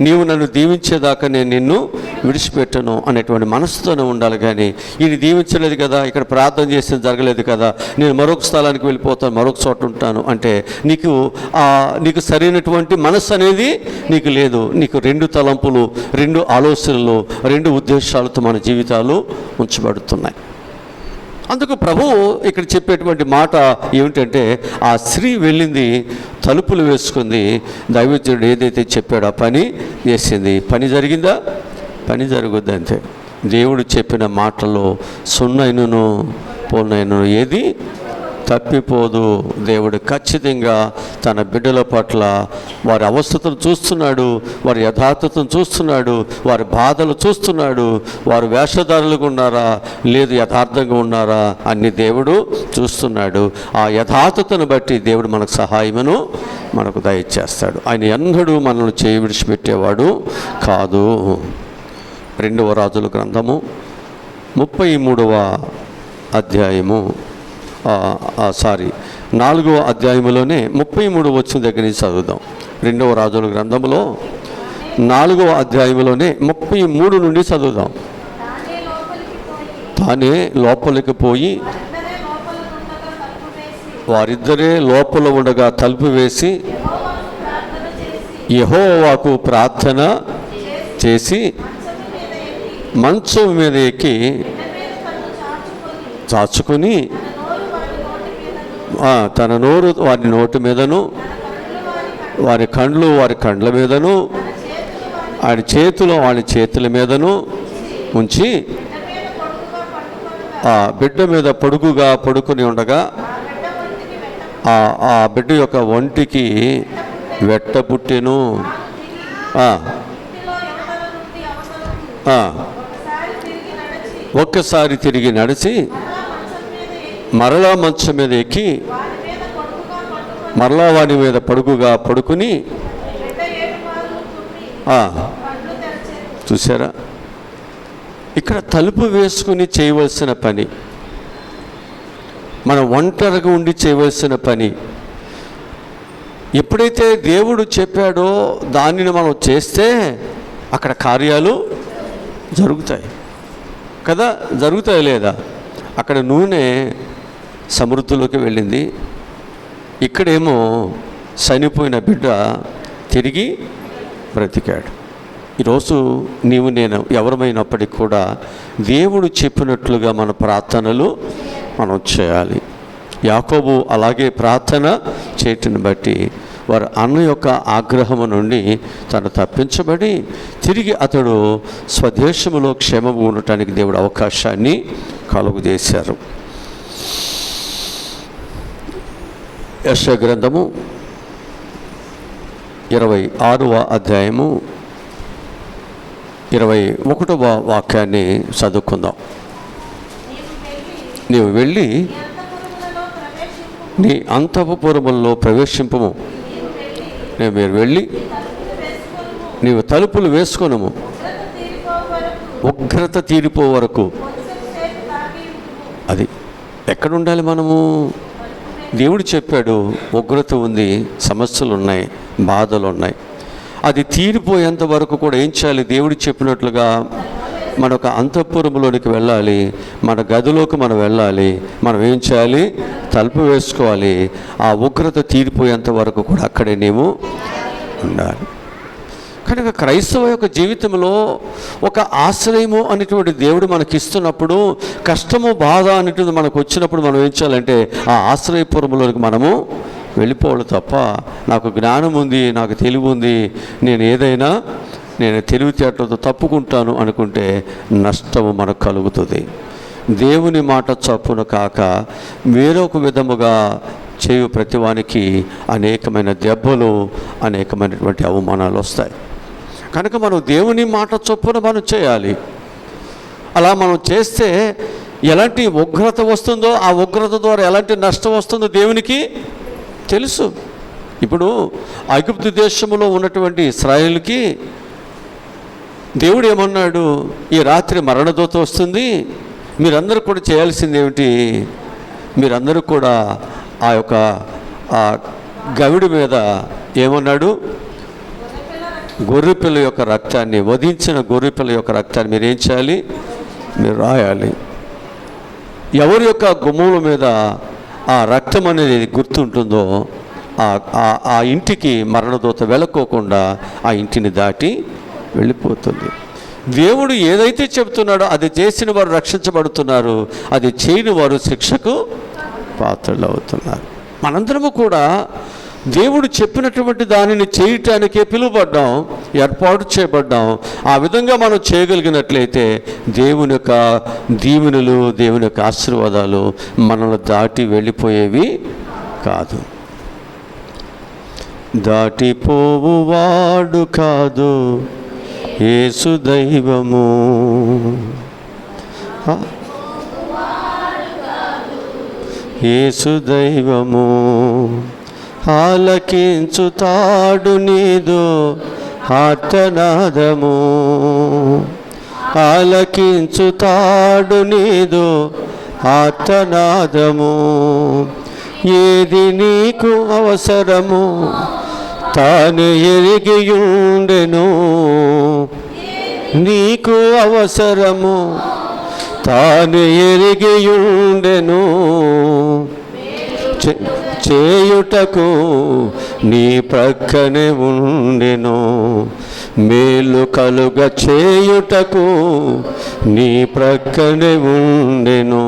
నీవు నన్ను దీవించేదాకా నేను నిన్ను విడిచిపెట్టను అనేటువంటి మనసుతోనే ఉండాలి. కానీ ఇది దీవించలేదు కదా, ఇక్కడ ప్రార్థన చేస్తే జరగలేదు కదా, నేను మరొక స్థలానికి వెళ్ళిపోతాను, మరొక చోట ఉంటాను అంటే నీకు సరైనటువంటి మనస్సు అనేది నీకు లేదు. నీకు రెండు తలంపులు, రెండు ఆలోచనలు, రెండు ఉద్దేశాలతో మన జీవితాలు ఉంచబడుతున్నాయి. అందుకు ప్రభువు ఇక్కడ చెప్పేటువంటి మాట ఏమిటంటే, ఆ స్త్రీ వెళ్ళింది, తలుపులు వేసుకుంది, దైవజనుడు ఏదైతే చెప్పాడో ఆ పని చేసింది. పని జరిగిందా? పని జరుగుద్ది అంతే. దేవుడు చెప్పిన మాటల్లో సున్నైనను పోనైనను ఏది తప్పిపోదు. దేవుడు ఖచ్చితంగా తన బిడ్డల పట్ల వారి అవస్థతను చూస్తున్నాడు, వారి యథార్థతను చూస్తున్నాడు, వారి బాధలు చూస్తున్నాడు. వారు వేషధారులుగా ఉన్నారా, లేదు యథార్థంగా ఉన్నారా అన్ని దేవుడు చూస్తున్నాడు. ఆ యథార్థతను బట్టి దేవుడు మనకు సహాయమును మనకు దయచేస్తాడు. ఆయన ఎన్నడూ మనల్ని చేయి విడిచిపెట్టేవాడు కాదు. 2వ రాజుల గ్రంథము 33వ అధ్యాయము 4వ అధ్యాయంలోనే 33 వచ్చిన దగ్గర నుంచి చదువుదాం. 2వ రాజుల గ్రంథంలో 4వ అధ్యాయంలోనే 33 నుండి చదువుదాం. తానే లోపలికి పోయి వారిద్దరే లోపల ఉండగా తలుపు వేసి యెహోవాకు ప్రార్థన చేసి మంచం మీద ఎక్కి చాచుకొని తన నోరు వారి నోటి మీదను, వారి కండ్లు వారి కండ్ల మీదను, ఆయన చేతులు వారి చేతుల మీదను ఉంచి ఆ బిడ్డ మీద పొడుగుగా పడుకుని ఉండగా ఆ బిడ్డ యొక్క ఒంటికి వెట్ట పుట్టెను. ఒక్కసారి తిరిగి నడిచి మరలా మంచం మీద ఎక్కి మరలా వాడి మీద పడుకుగా పడుకుని చూసారా, ఇక్కడ తలుపు వేసుకుని చేయవలసిన పని, మనం ఒంటరిగా ఉండి చేయవలసిన పని. ఎప్పుడైతే దేవుడు చెప్పాడో దానిని మనం చేస్తే అక్కడ కార్యాలు జరుగుతాయి కదా, జరుగుతాయి లేదా? అక్కడ నూనె సమృద్ధిలోకి వెళ్ళింది, ఇక్కడేమో చనిపోయిన బిడ్డ తిరిగి బ్రతికాడు. ఈరోజు నీవు నేను ఎవరమైనప్పటికీ కూడా దేవుడు చెప్పినట్లుగా మన ప్రార్థనలు మనం చేయాలి. యాకోబు అలాగే ప్రార్థన చేయటం బట్టి వారు అన్న యొక్క ఆగ్రహము నుండి తను తప్పించబడి తిరిగి అతడు స్వదేశంలో క్షేమము ఉండటానికి దేవుడు అవకాశాన్ని కలుగజేశారు. యెషయా గ్రంథము 26వ అధ్యాయము 21వ వాక్యాన్ని చదువుకుందాం. నీవు వెళ్ళి నీ అంతఃపురములలో ప్రవేశింపము. మీరు వెళ్ళి నీవు తలుపులు వేసుకొనుము, ఉగ్రత తీరిపో వరకు. అది ఎక్కడ ఉండాలి మనము? దేవుడు చెప్పాడు, ఉగ్రత ఉంది, సమస్యలు ఉన్నాయి, బాధలు ఉన్నాయి. అది తీరిపోయేంత వరకు కూడా ఏం చేయాలి? దేవుడు చెప్పినట్లుగా మన ఒక అంతఃపురంలోనికి వెళ్ళాలి, మన గదిలోకి మనం వెళ్ళాలి. మనం ఏం చేయాలి? తలుపు వేసుకోవాలి. ఆ ఉగ్రత తీరిపోయేంత వరకు కూడా అక్కడే నీవు ఉండాలి. కనుక క్రైస్తవ యొక్క జీవితంలో ఒక ఆశ్రయము అనేటువంటి దేవుడు మనకి ఇస్తున్నప్పుడు, కష్టము బాధ అనేటువంటి మనకు వచ్చినప్పుడు మనం ఏం చేయాలంటే ఆ ఆశ్రయపురంలోకి మనము వెళ్ళిపోవాలి తప్ప, నాకు జ్ఞానం ఉంది, నాకు తెలివి ఉంది, నేను తెలివితేటలతో తప్పుకుంటాను అనుకుంటే నష్టము మనకు కలుగుతుంది. దేవుని మాట చప్పున కాక వేరొక విధముగా చేయు ప్రతివానికి అనేకమైన దెబ్బలు, అనేకమైనటువంటి అవమానాలు వస్తాయి. కనుక మనం దేవుని మాట చొప్పున మనం చేయాలి. అలా మనం చేస్తే ఎలాంటి ఉగ్రత వస్తుందో, ఆ ఉగ్రత ద్వారా ఎలాంటి నష్టం వస్తుందో దేవునికి తెలుసు. ఇప్పుడు ఐగుప్తు దేశంలో ఉన్నటువంటి ఇశ్రాయేలుకి దేవుడు ఏమన్నాడు? ఈ రాత్రి మరణదూత వస్తుంది, మీరందరూ కూడా చేయాల్సింది ఏమిటి? మీరందరూ కూడా ఆ యొక్క గవిడి మీద ఏమన్నాడు? గొర్రెపిల్ల యొక్క రక్తాన్ని, వధించిన గొర్రెపిల్ల యొక్క రక్తాన్ని మీరేం చేయాలి? మీరు రాయాలి. ఎవరి యొక్క గుమ్మముల మీద ఆ రక్తం అనేది గుర్తుంటుందో ఆ ఇంటికి మరణదూత వెళ్ళకోకుండా ఆ ఇంటిని దాటి వెళ్ళిపోతుంది. దేవుడు ఏదైతే చెబుతున్నాడో అది చేసిన వారు రక్షించబడుతున్నారు, అది చేయని వారు శిక్షకు పాత్రలు అవుతున్నారు. మనందరము కూడా దేవుడు చెప్పినటువంటి దానిని చేయటానికే పిలువబడ్డాం, ఏర్పాటు చేయబడ్డాం. ఆ విధంగా మనం చేయగలిగినట్లయితే దేవుని యొక్క దీవెనలు, దేవుని యొక్క ఆశీర్వాదాలు మనల్ని దాటి వెళ్ళిపోయేవి కాదు. దాటిపోవువాడు కాదు యేసు దైవము. యేసు దైవము ఆలకించుతాడు నీదు ఆర్తనాదము. ఆలకించుతాడు నీదు ఆర్తనాదము. ఏది నీకు అవసరము తాను ఎరిగియుండెను. నీకు అవసరము తాను ఎరిగియుండెను. చేయుటకు నీ ప్రక్కనే ఉండెను. మేలు కలుగ చేయుటకు నీ ప్రక్కనే ఉండెను.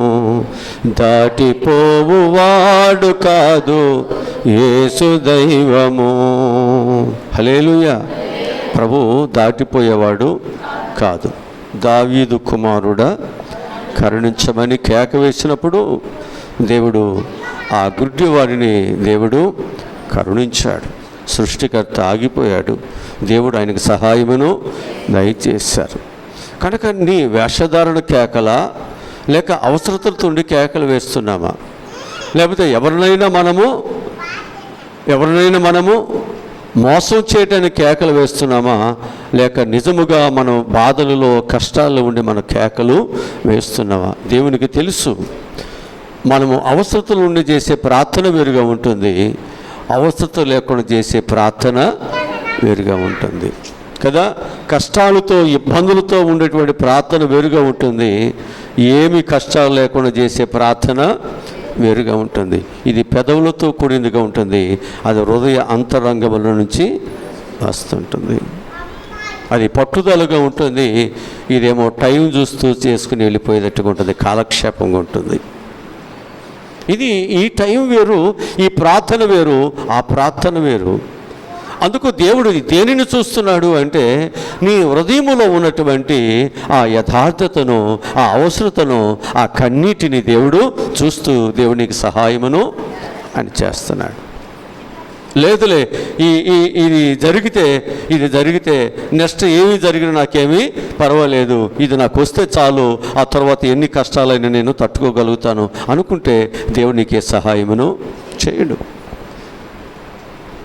దాటిపోవువాడు కాదు యేసు దైవము. హల్లెలూయా. ప్రభు దాటిపోయేవాడు కాదు. దావీదు కుమారుడా కరుణించమని కేక వేసినప్పుడు దేవుడు ఆ గుడ్డి వారిని దేవుడు కరుణించాడు. సృష్టికర్త ఆగిపోయాడు. దేవుడు ఆయనకు సహాయమును దయచేశారు. కనుక నీ వేషధారణ కేకలా, లేక అవసరతలతో ఉండి కేకలు వేస్తున్నామా? లేకపోతే ఎవరినైనా మనము మోసం చేయడానికి కేకలు వేస్తున్నామా? లేక నిజముగా మనం బాధలలో, కష్టాల్లో ఉండి మన కేకలు వేస్తున్నామా? దేవునికి తెలుసు. మనము అవసరతలు ఉండి చేసే ప్రార్థన వేరుగా ఉంటుంది, అవసరత లేకుండా చేసే ప్రార్థన వేరుగా ఉంటుంది కదా. కష్టాలతో, ఇబ్బందులతో ఉండేటువంటి ప్రార్థన వేరుగా ఉంటుంది, ఏమి కష్టాలు లేకుండా చేసే ప్రార్థన వేరుగా ఉంటుంది. ఇది పెదవులతో కూడినదిగా ఉంటుంది, అది హృదయ అంతరంగముల నుంచి వస్తుంటుంది. అది పట్టుదలగా ఉంటుంది, ఇదేమో టైం చూస్తూ చేసుకుని వెళ్ళిపోయేటట్టుగా ఉంటుంది, కాలక్షేపంగా ఉంటుంది. ఇది ఈ టైం వేరు, ఈ ప్రార్థన వేరు, ఆ ప్రార్థన వేరు. అందుకు దేవుడు దేనిని చూస్తున్నాడు అంటే నీ హృదయములో ఉన్నటువంటి ఆ యథార్థతను, ఆ అవసరతను, ఆ కన్నీటిని దేవుడు చూస్తూ దేవునికి సహాయమును అని చేస్తున్నాడు. లేదులే ఇది జరిగితే నెక్స్ట్ ఏమి జరిగినా నాకేమీ పర్వాలేదు, ఇది నాకు వస్తే చాలు, ఆ తర్వాత ఎన్ని కష్టాలైనా నేను తట్టుకోగలుగుతాను అనుకుంటే దేవుడు నీకే సహాయమును చేయడు.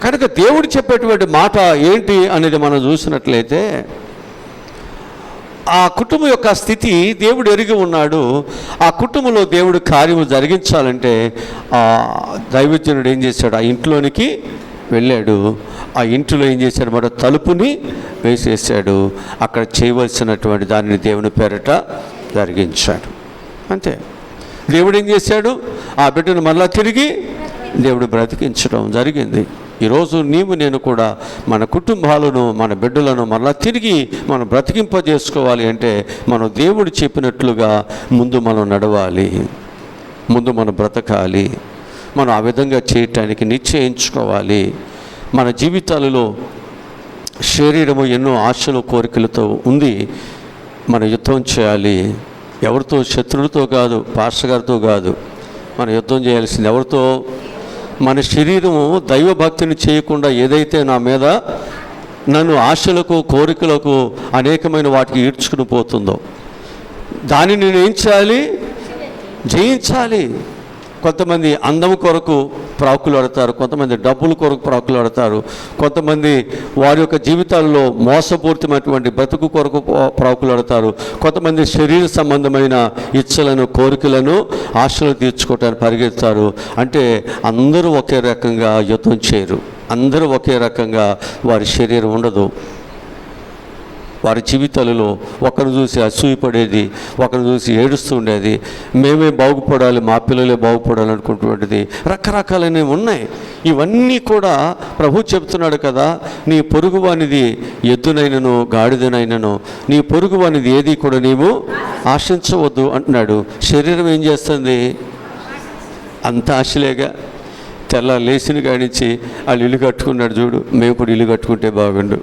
కనుక దేవుడు చెప్పేటువంటి మాట ఏంటి అనేది మనం చూసినట్లయితే, ఆ కుటుంబం యొక్క స్థితి దేవుడు ఎరిగి ఉన్నాడు. ఆ కుటుంబంలో దేవుడు కార్యము జరిగించాలంటే ఆ దైవజనుడు ఏం చేశాడు, ఆ ఇంట్లోనికి వెళ్ళాడు. ఆ ఇంట్లో ఏం చేశాడు, మన తలుపుని వేసేసాడు. అక్కడ చేయవలసినటువంటి దానిని దేవుని పేరట జరిగించాడు. అంతే. దేవుడు ఏం చేశాడు, ఆ బిడ్డను మళ్ళా తిరిగి దేవుడు బ్రతికించడం జరిగింది. ఈరోజు నేను కూడా మన కుటుంబాలను, మన బిడ్డలను మరలా తిరిగి మనం బ్రతికింపజేసుకోవాలి అంటే మనం దేవుడు చెప్పినట్లుగా ముందు మనం నడవాలి, ముందు మనం బ్రతకాలి. మనం ఆ విధంగా చేయటానికి నిశ్చయించుకోవాలి. మన జీవితాలలో శరీరము ఎన్నో ఆశలు కోరికలతో ఉంది. మన యుద్ధం చేయాలి. ఎవరితో? శత్రువులతో కాదు, పాస్టర్ గారితో కాదు. మనం యుద్ధం చేయాల్సింది ఎవరితో? మన శరీరము దైవభక్తిని చేయకుండా ఏదైతే నా మీద నన్ను ఆశలకు కోరికలకు అనేకమైన వాటికి ఈడ్చుకుని పోతుందో దానిని నేను ఏం చేయాలి? జయించాలి. కొంతమంది అందం కొరకు ప్రాకులాడతారు, కొంతమంది డబ్బుల కొరకు ప్రాకులాడతారు, కొంతమంది వారి యొక్క జీవితాల్లో మోసపూరితమైనటువంటి బ్రతుకు కొరకు ప్రాకులాడతారు, కొంతమంది శరీర సంబంధమైన ఇచ్చలను, కోరికలను, ఆశలు తీర్చుకోవటానికి పరిగెత్తారు. అంటే అందరూ ఒకే రకంగా యుద్ధం చేయరు, అందరూ ఒకే రకంగా వారి శరీరం ఉండదు. వారి జీవితాలలో ఒకరిని చూసి అసూయపడేది, ఒకరిని చూసి ఏడుస్తూ ఉండేది, మేమే బాగుపడాలి, మా పిల్లలే బాగుపడాలి అనుకుంటున్నది, రకరకాలైనవి ఉన్నాయి. ఇవన్నీ కూడా ప్రభు చెప్తున్నాడు కదా, నీ పొరుగువానిది ఎద్దునైనను గాడిదనైనను నీ పొరుగువానిది ఏది కూడా నీవు ఆశించవద్దు అంటున్నాడు. శరీరం ఏం చేస్తుంది? అంత ఆశలేగా. తెల్ల లేచిన కానించి వాళ్ళు ఇల్లు కట్టుకున్నాడు చూడు, మేము కూడా ఇల్లు కట్టుకుంటే బాగుండు.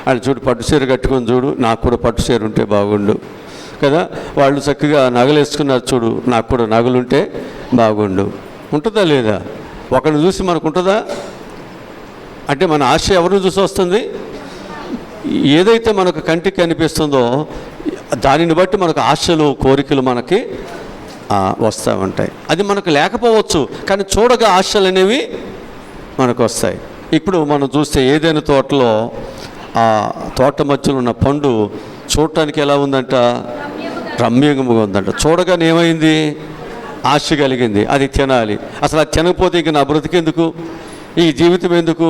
వాళ్ళు చూడు పట్టు చీర కట్టుకొని చూడు, నాకు కూడా పట్టు చీర ఉంటే బాగుండు కదా. వాళ్ళు చక్కగా నగలు వేసుకున్నారు చూడు, నాకు కూడా నగలుంటే బాగుండు. ఉంటుందా లేదా? ఒకరిని చూసి మనకు ఉంటుందా? అంటే మన ఆశ ఎవరిని చూసి వస్తుంది? ఏదైతే మనకు కంటికి కనిపిస్తుందో దానిని బట్టి మనకు ఆశలు, కోరికలు మనకి వస్తూ ఉంటాయి. అది మనకు లేకపోవచ్చు, కానీ చూడగా ఆశలు అనేవి మనకు వస్తాయి. ఇప్పుడు మనం చూస్తే ఏదైనా తోటలో ఆ తోట మధ్యలో ఉన్న పండు చూడటానికి ఎలా ఉందంట? రమ్యంగా ఉందంట. చూడగానే ఏమైంది? ఆశ కలిగింది, అది తినాలి. అసలు అది తినకపోతే ఇంక నా బ్రతికెందుకు, ఈ జీవితం ఎందుకు?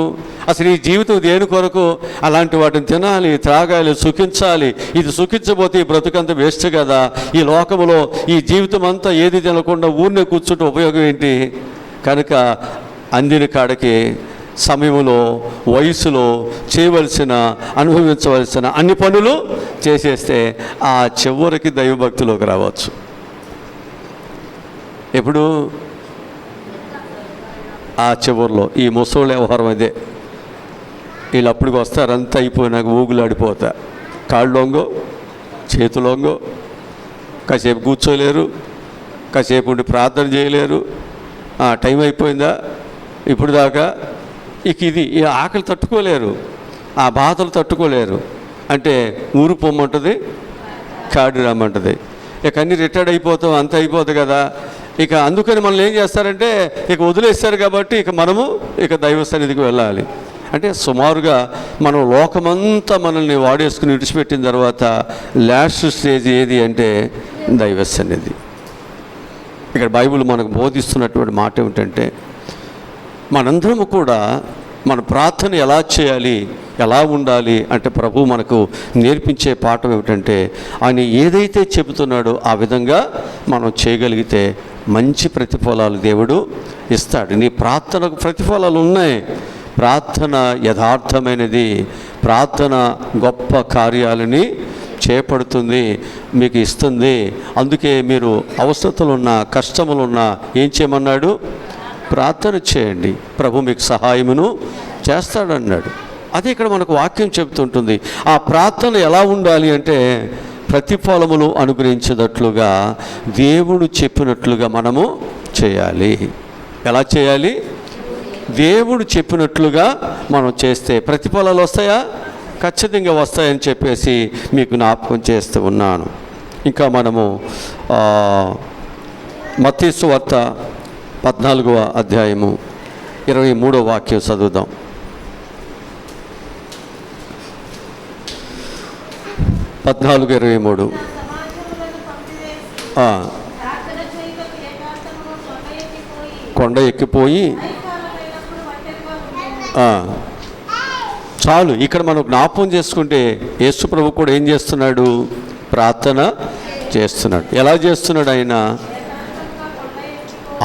అసలు ఈ జీవితం దేని కొరకు? అలాంటి వాటిని తినాలి, త్రాగాలి, సుఖించాలి. ఇది సుఖించబోతే ఈ బ్రతుకంతా వేస్ట్ కదా. ఈ లోకంలో ఈ జీవితం అంతా ఏది తినకుండా ఊరినే కూర్చుంటే ఉపయోగం ఏంటి? కనుక అందిన కాడకి సమయంలో, వయసులో చేయవలసిన, అనుభవించవలసిన అన్ని పనులు చేసేస్తే ఆ చివరికి దైవభక్తిలోకి రావచ్చు. ఎప్పుడు? ఆ చివరిలో. ఈ ముసోళ్ళ వ్యవహారం అదే. వీళ్ళు అప్పటికి వస్తారు, అంతా అయిపోయినాక ఊగులాడిపోతా, కాళ్ళొంగో చేతులొంగో, కాసేపు కూర్చోలేరు, కాసేపు ఉండి ప్రార్థన చేయలేరు. టైం అయిపోయిందా ఇప్పుడు దాకా? ఇది ఈ ఆకలి తట్టుకోలేరు, ఆ బాధలు తట్టుకోలేరు. అంటే ఊరు పొమ్మంటుంది, కాడి రమ్మంటుంది. ఇక అన్నీ రిటైర్డ్ అయిపోతాం, అంత అయిపోతుంది కదా. ఇక అందుకని మనల్ని ఏం చేస్తారంటే ఇక వదిలేస్తారు కాబట్టి ఇక మనము దైవ సన్నిధికి వెళ్ళాలి. అంటే సుమారుగా మనం లోకమంతా మనల్ని వాడేసుకుని విడిచిపెట్టిన తర్వాత లాస్ట్ స్టేజ్ ఏది అంటే దైవ సన్నిధి. ఇక్కడ బైబిల్ మనకు బోధిస్తున్నటువంటి మాట ఏమిటంటే, మనందరము కూడా మన ప్రార్థన ఎలా చేయాలి, ఎలా ఉండాలి అంటే ప్రభు మనకు నేర్పించే పాఠం ఏమిటంటే, ఆయన ఏదైతే చెబుతున్నాడో ఆ విధంగా మనం చేయగలిగితే మంచి ప్రతిఫలాలు దేవుడు ఇస్తాడు. నీ ప్రార్థనకు ప్రతిఫలాలు ఉన్నాయి. ప్రార్థన యథార్థమైనది, ప్రార్థన గొప్ప కార్యాలని చేపడుతుంది, మీకు ఇస్తుంది. అందుకే మీరు అవసరతలున్నా, కష్టములున్నా ఏం చేయమన్నాడు? ప్రార్థన చేయండి, ప్రభు మీకు సహాయమును చేస్తాడన్నాడు. అదే ఇక్కడ మనకు వాక్యం చెబుతుంటుంది. ఆ ప్రార్థన ఎలా ఉండాలి అంటే ప్రతిఫలములు అనుగ్రహించేటట్లుగా దేవుడు చెప్పినట్లుగా మనము చేయాలి. ఎలా చేయాలి? దేవుడు చెప్పినట్లుగా మనం చేస్తే ప్రతిఫలాలు వస్తాయా? ఖచ్చితంగా వస్తాయని చెప్పేసి మీకు జ్ఞాపకం చేస్తూ ఉన్నాను. ఇంకా మనము మత్తయి సువార్త 14వ అధ్యాయము 23వ వాక్యం చదువుదాం. 14:23. కొండ ఎక్కిపోయి చాలు. ఇక్కడ మనం జ్ఞాపకం చేసుకుంటే యేసు ప్రభు కూడా ఏం చేస్తున్నాడు? ప్రార్థన చేస్తున్నాడు. ఎలా చేస్తున్నాడు?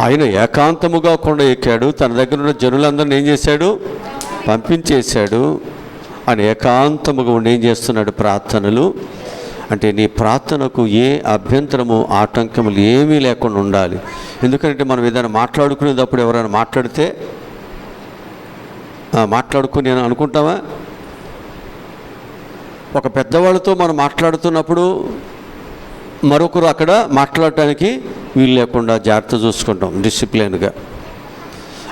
ఆయన ఏకాంతముగా కొండ ఎక్కాడు. తన దగ్గర ఉన్న జనులందరినీ ఏం చేశాడు? పంపించేశాడు. ఆయన ఏకాంతముగా ఉండి ఏం చేస్తున్నాడు? ప్రార్థనలు. అంటే నీ ప్రార్థనకు ఏ అభ్యంతరము ఆటంకములు ఏమీ లేకుండా ఉండాలి. ఎందుకంటే మనం ఏదైనా మాట్లాడుకునేటప్పుడు ఎవరైనా మాట్లాడితే మాట్లాడుకుని నేను అనుకుంటామా? ఒక పెద్దవాళ్ళతో మనం మాట్లాడుతున్నప్పుడు మరొకరు అక్కడ మాట్లాడటానికి వీలు లేకుండా జాగ్రత్త చూసుకుంటాం, డిసిప్లిన్గా.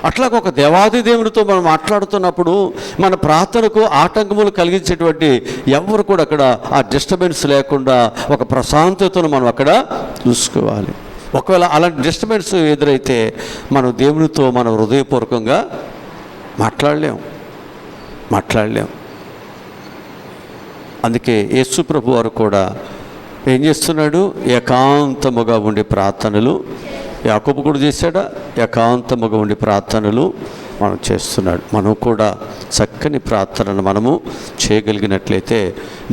అట్లాగ ఒక దేవాది దేవునితో మనం మాట్లాడుతున్నప్పుడు మన ప్రార్థనకు ఆటంకములు కలిగించేటువంటి ఎవరు కూడా అక్కడ ఆ డిస్టర్బెన్స్ లేకుండా ఒక ప్రశాంతతను మనం అక్కడ చూసుకోవాలి. ఒకవేళ అలాంటి డిస్టర్బెన్స్ ఎదురైతే మనం దేవునితో మనం హృదయపూర్వకంగా మాట్లాడలేం. అందుకే యేసు ప్రభు వారు కూడా ఏం చేస్తున్నాడు? ఏకాంతముగా ఉండి ప్రార్థనలు. యాకోబు కూడా చేశాడా? ఏకాంతముగా ఉండి ప్రార్థనలు మనం చేస్తున్నాడు. మనం కూడా చక్కని ప్రార్థనలు మనము చేయగలిగినట్లయితే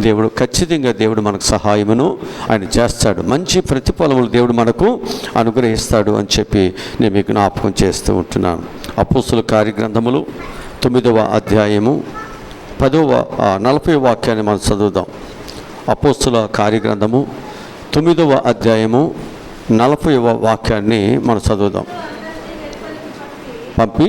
దేవుడు ఖచ్చితంగా దేవుడు మనకు సహాయమును ఆయన చేస్తాడు. మంచి ప్రతిఫలములు దేవుడు మనకు అనుగ్రహిస్తాడు అని చెప్పి నేను మీకు జ్ఞాపకం చేస్తూ ఉంటున్నాను. అపోస్తుల కార్యగ్రంథములు 9వ అధ్యాయము 40వ వాక్యాన్ని మనం చదువుదాం. అపోస్తుల కార్యగ్రంథము 9వ అధ్యాయము 40వ వాక్యాన్ని మనం చదువుదాం. పంపి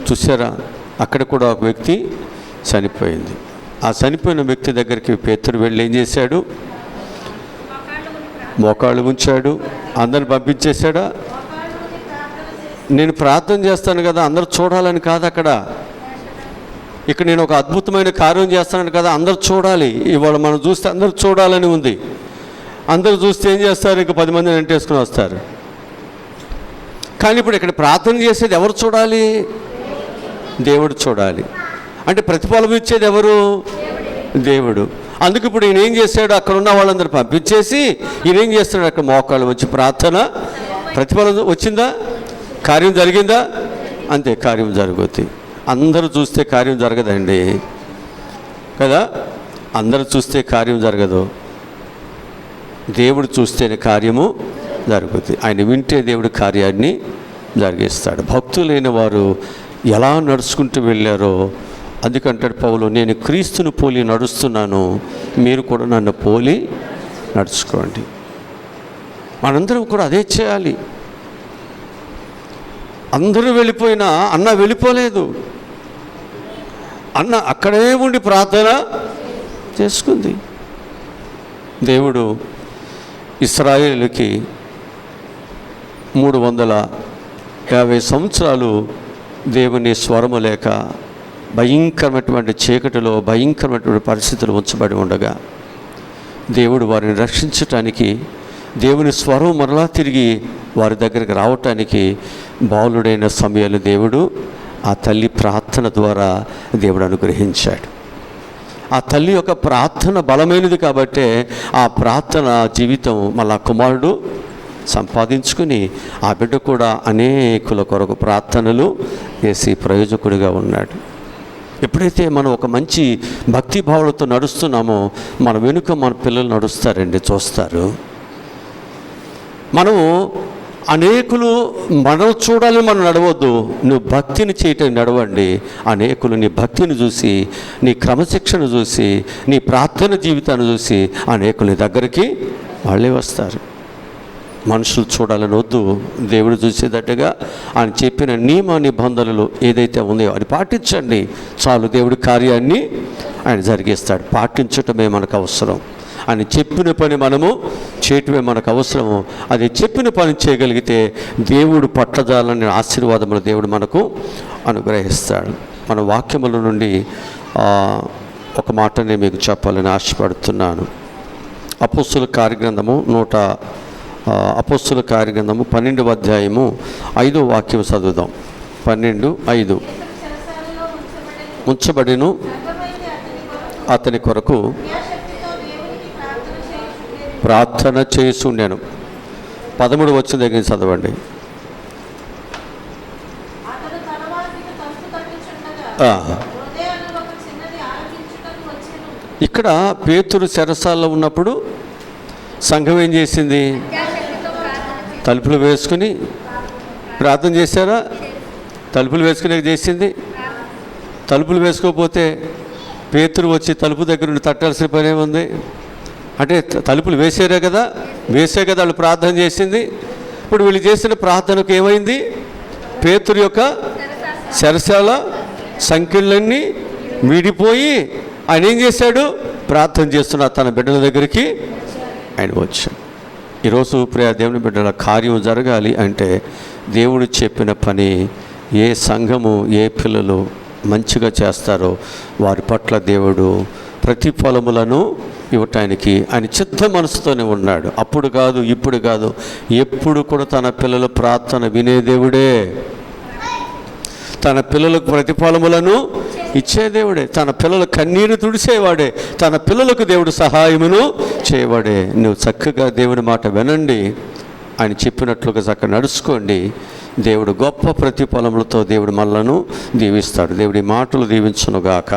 చూసారా? అక్కడ కూడా ఒక వ్యక్తి చనిపోయింది. ఆ చనిపోయిన వ్యక్తి దగ్గరికి పేతురు వెళ్ళి ఏం చేశాడు? మోకాళ్ళు ఉంచాడు. అందరిని పంపించేశాడా? నేను ప్రార్థన చేస్తాను కదా, అందరూ చూడాలని కాదు అక్కడ. ఇక్కడ నేను ఒక అద్భుతమైన కార్యం చేస్తాను కదా, అందరూ చూడాలి. ఇవాళ మనం చూస్తే అందరూ చూడాలని ఉంది. అందరూ చూస్తే ఏం చేస్తారు? ఇంక 10 మందిని వెంటేసుకుని వస్తారు. కానీ ఇప్పుడు ఇక్కడ ప్రార్థన చేసేది ఎవరు చూడాలి? దేవుడు చూడాలి. అంటే ప్రతిఫలం ఇచ్చేది ఎవరు? దేవుడు. అందుకు ఇప్పుడు ఈయన ఏం చేశాడు? అక్కడ ఉన్న వాళ్ళందరూ పంపించేసి ఈయన ఏం చేస్తున్నాడు? అక్కడ మోకాళ్ళు వచ్చి ప్రార్థన. ప్రతిఫలం వచ్చిందా? కార్యం జరిగిందా? అంతే, కార్యం జరుగుద్ది. అందరూ చూస్తే కార్యం జరగదండి కదా. అందరూ చూస్తే కార్యం జరగదు. దేవుడు చూస్తేనే కార్యము జరుగుద్ది. ఆయన వింటే దేవుడు కార్యాన్ని జరిగిస్తాడు. భక్తులైన వారు ఎలా నడుచుకుంటూ వెళ్ళారో అందుకంటాడు పౌలు, నేను క్రీస్తును పోలి నడుస్తున్నాను, మీరు కూడా నన్ను పోలి నడుచుకోండి. మనందరం కూడా అదే చేయాలి. అందరూ వెళ్ళిపోయినా అన్న వెళ్ళిపోలేదు. అన్న అక్కడే ఉండి ప్రార్థన చేసుకుంది. దేవుడు ఇశ్రాయేలుకి 350 సంవత్సరాలు దేవుని స్వరము లేక భయంకరమైనటువంటి చీకటిలో భయంకరమైనటువంటి పరిస్థితులు ఉంచబడి ఉండగా దేవుడు వారిని రక్షించటానికి, దేవుని స్వరం మరలా తిరిగి వారి దగ్గరికి రావటానికి బాలుడైన సమయాలు దేవుడు ఆ తల్లి ప్రార్థన ద్వారా దేవుడు అనుగ్రహించాడు. ఆ తల్లి యొక్క ప్రార్థన బలమైనది కాబట్టే ఆ ప్రార్థన జీవితం మళ్ళా కుమారుడు సంపాదించుకుని ఆ బిడ్డ కూడా అనేకుల కొరకు ప్రార్థనలు చేసి ప్రయోజకుడిగా ఉన్నాడు. ఎప్పుడైతే మనం ఒక మంచి భక్తి భావాలతో నడుస్తున్నామో మన వెనుక మన పిల్లలు నడుస్తారండి, చూస్తారు. మనము అనేకులు మనం చూడాలని మనం నడవద్దు, నువ్వు భక్తిని చేయటం నడవండి. అనేకులు నీ భక్తిని చూసి, నీ క్రమశిక్షణ చూసి, నీ ప్రార్థన జీవితాన్ని చూసి అనేకులు నీ దగ్గరికి వాళ్ళే వస్తారు. మనుషులు చూడాలని వద్దు, దేవుడు చూసేటట్టుగా ఆయన చెప్పిన నియమ నిబంధనలు ఏదైతే ఉన్నాయో అది పాటించండి చాలు. దేవుడి కార్యాన్ని ఆయన జరిగిస్తాడు. పాటించటమే మనకు అవసరం. ఆయన చెప్పిన పని మనము చేయటమే మనకు అవసరము. అది చెప్పిన పని చేయగలిగితే దేవుడు పట్టజాలని ఆశీర్వాదములు దేవుడు మనకు అనుగ్రహిస్తాడు. మన వాక్యముల నుండి ఒక మాటనే మీకు చెప్పాలని ఆశపడుతున్నాను. అపోస్తుల కార్యగ్రంథము 12వ అధ్యాయము 5వ వాక్యం చదువుదాం. 12:5 ఉంచబడిను అతని కొరకు ప్రార్థన చేసుండెను. 13 వచ్చిన దగ్గర చదవండి. ఇక్కడ పేతురు చెరసాలలో ఉన్నప్పుడు సంఘం ఏం చేసింది? తలుపులు వేసుకుని ప్రార్థన చేశారా? తలుపులు వేసుకునే చేసింది. తలుపులు వేసుకోకపోతే పేతురు వచ్చి తలుపు దగ్గర నుండి తట్టాల్సిన పని ఏముంది? అంటే తలుపులు వేసారే కదా, వాళ్ళు ప్రార్థన చేసింది. ఇప్పుడు వీళ్ళు చేసిన ప్రార్థనకు ఏమైంది? పేతురు యొక్క చెరసాల సంఖ్యలన్నీ విడిపోయి ఆయన ఏం చేశాడు? ప్రార్థన చేస్తున్న తన బిడ్డల దగ్గరికి ఆయన వచ్చాడు. ఈరోజు ప్రియ దేవుని బిడ్డల కార్యం జరగాలి అంటే దేవుడు చెప్పిన పని ఏ సంఘము, ఏ పిల్లలు మంచిగా చేస్తారో వారి పట్ల దేవుడు ప్రతిఫలములను ఇవ్వటానికి ఆయన చిత్త మనసుతోనే ఉన్నాడు. అప్పుడు కాదు, ఇప్పుడు కాదు, ఎప్పుడు కూడా తన పిల్లల ప్రార్థన వినే దేవుడే, తన పిల్లలకు ప్రతిఫలములను ఇచ్చే దేవుడే, తన పిల్లల కన్నీరు తుడిసేవాడే, తన పిల్లలకు దేవుడు సహాయమును చేయవాడే. నువ్వు చక్కగా దేవుని మాట వినండి, ఆయన చెప్పినట్లుగా చక్కగా నడుచుకోండి. దేవుడు గొప్ప ప్రతిఫలములతో దేవుడు మనలను దీవిస్తాడు. దేవుడి మాటలు దీవించునుగాక.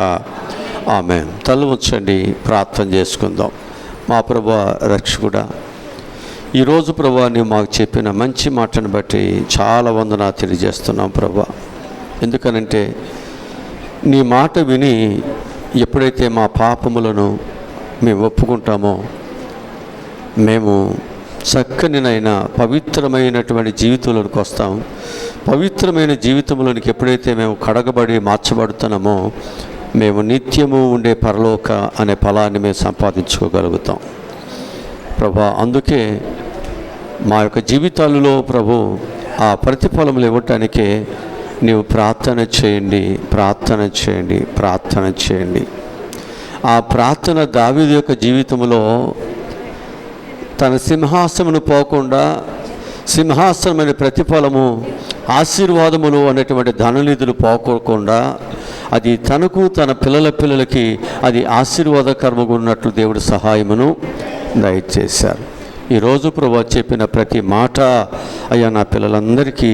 ఆమేన్. తల ఉంచండి, ప్రార్థన చేసుకుందాం. మా ప్రభువా, రక్షకుడా, ఈరోజు ప్రభువా నీవు మాకు చెప్పిన మంచి మాటను బట్టి చాలా వందనాలు తెలియజేస్తున్నాం ప్రభువా. ఎందుకనంటే నీ మాట విని ఎప్పుడైతే మా పాపములను మేము ఒప్పుకుంటామో మేము చక్కనినైనా పవిత్రమైనటువంటి జీవితంలోనికి వస్తాం. పవిత్రమైన జీవితంలోనికి ఎప్పుడైతే మేము కడగబడి మార్చబడుతున్నామో మేము నిత్యము ఉండే పరలోక అనే ఫలాన్ని మేము సంపాదించుకోగలుగుతాం ప్రభా. అందుకే మా యొక్క జీవితాలలో ప్రభు ఆ ప్రతిఫలములు ఇవ్వటానికే నీవు ప్రార్థన చేయండి, ప్రార్థన చేయండి, ప్రార్థన చేయండి. ఆ ప్రార్థన దావీదు యొక్క జీవితంలో తన సింహాసనమును పోకుండా సింహాసనమైన ప్రతిఫలము, ఆశీర్వాదములు అనేటువంటి ధననిధులు పోకోకుండా అది తనకు తన పిల్లలకి అది ఆశీర్వాదకరముగా ఉన్నట్లు దేవుడు సహాయమును దయచేశారు. ఈరోజు ప్రభువా చెప్పిన ప్రతి మాట అయ్యా నా పిల్లలందరికీ